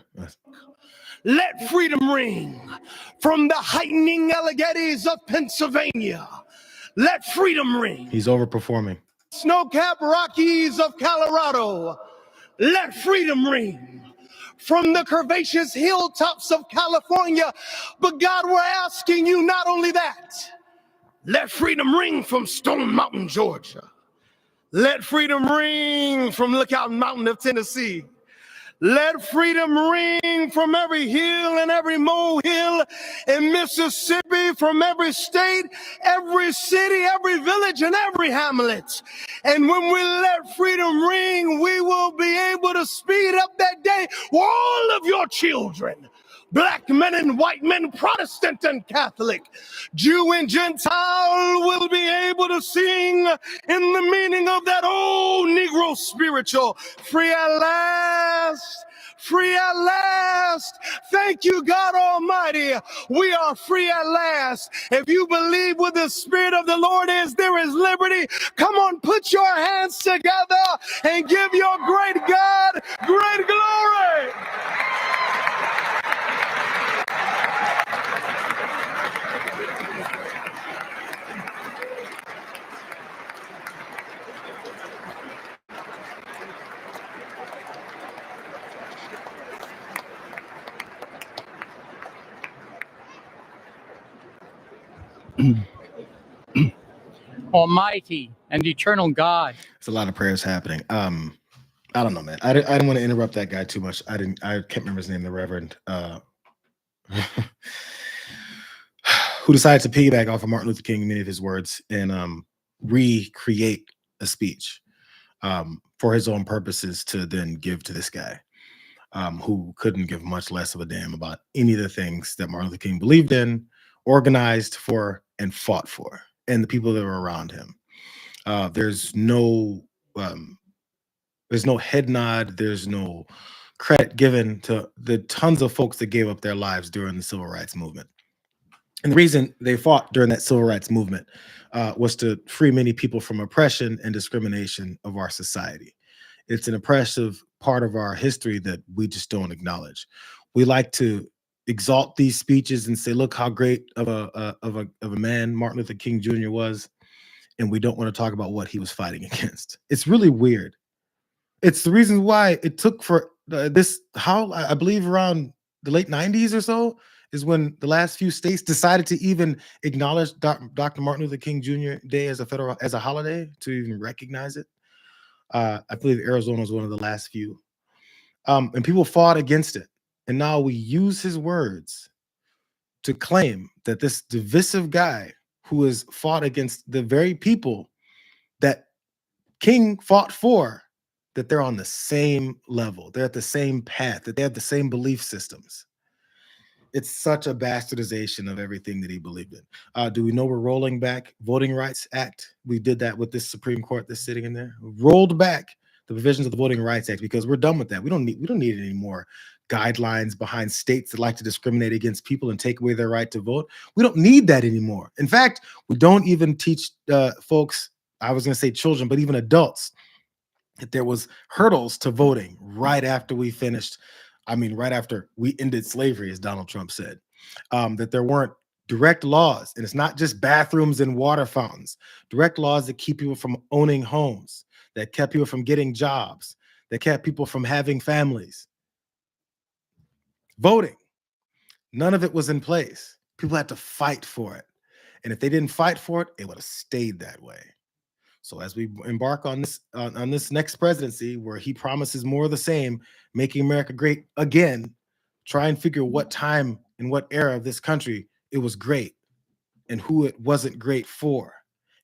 Let freedom ring. From the heightening Alleghenies of Pennsylvania, let freedom ring. He's overperforming. Snow-capped Rockies of Colorado, let freedom ring. From the curvaceous hilltops of California, but God, we're asking you not only that, let freedom ring from Stone Mountain, Georgia. Let freedom ring from Lookout Mountain of Tennessee. Let freedom ring from every hill and every molehill in Mississippi, from every state, every city, every village, and every hamlet. And when we let freedom ring, we will be able to speed up that day where all of your children, Black men and white men, Protestant and Catholic, Jew and Gentile, will be able to sing in the meaning of that old Negro spiritual, free at last, free at last. Thank you, God Almighty. We are free at last. If you believe where the Spirit of the Lord is, there is liberty. Come on, put your hands together and give your great God great glory. Almighty and eternal God. It's a lot of prayers happening. I don't know, man. I didn't want to interrupt that guy too much. I can't remember his name, the Reverend, who decided to piggyback off of Martin Luther King, many of his words, and recreate a speech for his own purposes to then give to this guy, who couldn't give much less of a damn about any of the things that Martin Luther King believed in, organized for, and fought for, and the people that were around him. There's no head nod. There's no credit given to the tons of folks that gave up their lives during the civil rights movement. And the reason they fought during that civil rights movement was to free many people from oppression and discrimination of our society. It's an oppressive part of our history that we just don't acknowledge. We like to exalt these speeches and say, look how great of a man Martin Luther King Jr. was. And we don't want to talk about what he was fighting against. It's really weird. It's the reason why it took for I believe around the late 90s or so is when the last few states decided to even acknowledge Dr. Martin Luther King Jr. Day as a holiday, to even recognize it. I believe Arizona was one of the last few. And people fought against it. And now we use his words to claim that this divisive guy who has fought against the very people that King fought for, that they're on the same level, they're at the same path, that they have the same belief systems. It's such a bastardization of everything that he believed in. Do we know we're rolling back Voting Rights Act? We did that with this Supreme Court that's sitting in there. Rolled back the provisions of the Voting Rights Act because we're done with that. We don't need any more guidelines behind states that like to discriminate against people and take away their right to vote. We don't need that anymore. In fact, we don't even teach folks, I was going to say children, but even adults, that there was hurdles to voting right after we ended slavery, as Donald Trump said, that there weren't direct laws, and it's not just bathrooms and water fountains, direct laws that keep people from owning homes, that kept people from getting jobs, that kept people from having families. Voting, none of it was in place. People had to fight for it. And if they didn't fight for it, it would have stayed that way. So as we embark on this next presidency, where he promises more of the same, making America great again, try and figure what time and what era of this country it was great and who it wasn't great for.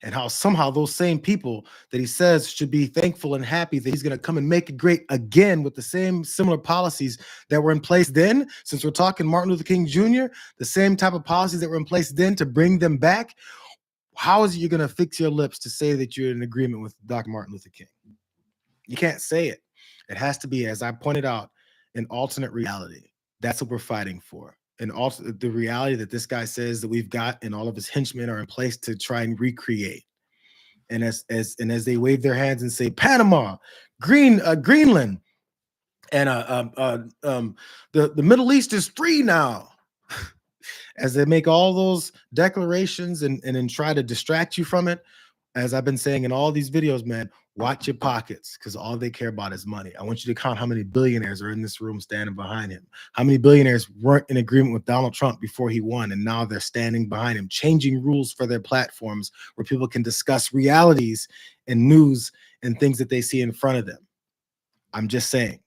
and how somehow those same people that he says should be thankful and happy that he's going to come and make it great again with the same similar policies that were in place then, since we're talking Martin Luther King Jr., the same type of policies that were in place then to bring them back. How is it you're going to fix your lips to say that you're in agreement with Dr. Martin Luther King? You can't say it. It has to be, as I pointed out, an alternate reality. That's what we're fighting for. And also the reality that this guy says that we've got and all of his henchmen are in place to try and recreate. And as they wave their hands and say Panama, Greenland, and the Middle East is free now. As they make all those declarations and then try to distract you from it, as I've been saying in all these videos, man, watch your pockets, because all they care about is money. I want you to count how many billionaires are in this room standing behind him. How many billionaires weren't in agreement with Donald Trump before he won, and now they're standing behind him, changing rules for their platforms where people can discuss realities and news and things that they see in front of them. I'm just saying,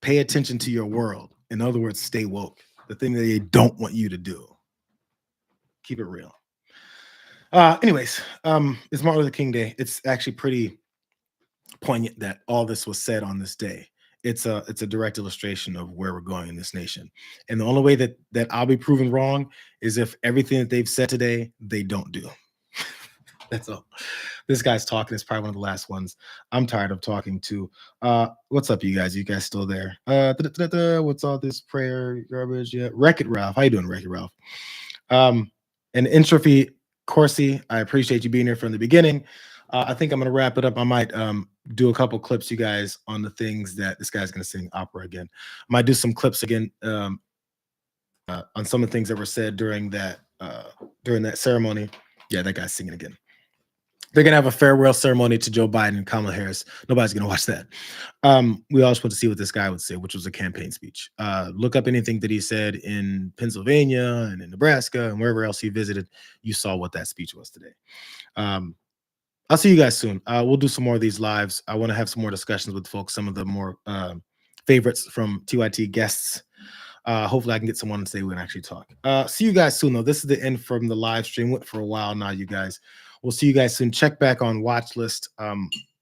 pay attention to your world. In other words, stay woke. The thing that they don't want you to do. Keep it real. Anyways, it's Martin Luther King Day. It's actually pretty poignant that all this was said on this day. It's a direct illustration of where we're going in this nation. And the only way that I'll be proven wrong is if everything that they've said today, they don't do. That's all. This guy's talking. It's probably one of the last ones I'm tired of talking to. What's up, you guys? You guys still there? What's all this prayer garbage? Yeah, Wreck-It Ralph. How you doing, Wreck-It Ralph? And Entropy Corsi, I appreciate you being here from the beginning. I think I'm going to wrap it up. I might do a couple clips, you guys, on the things that this guy's going to sing opera again. I might do some clips again on some of the things that were said during that ceremony. Yeah, that guy's singing again. They're going to have a farewell ceremony to Joe Biden and Kamala Harris. Nobody's going to watch that. We all just want to see what this guy would say, which was a campaign speech. Look up anything that he said in Pennsylvania and in Nebraska and wherever else he visited. You saw what that speech was today. I'll see you guys soon. We'll do some more of these lives. I want to have some more discussions with folks, some of the more favorites from TYT guests. Hopefully I can get someone to say we can actually talk. See you guys soon, though. This is the end from the live stream. Went for a while now, you guys. We'll see you guys soon. Check back on Watchlist.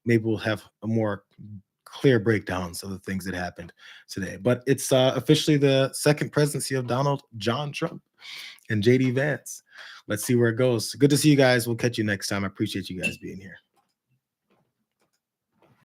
Maybe we'll have a more clear breakdowns of the things that happened today. But it's officially the second presidency of Donald John Trump and JD Vance. Let's see where it goes. Good to see you guys. We'll catch you next time. I appreciate you guys being here.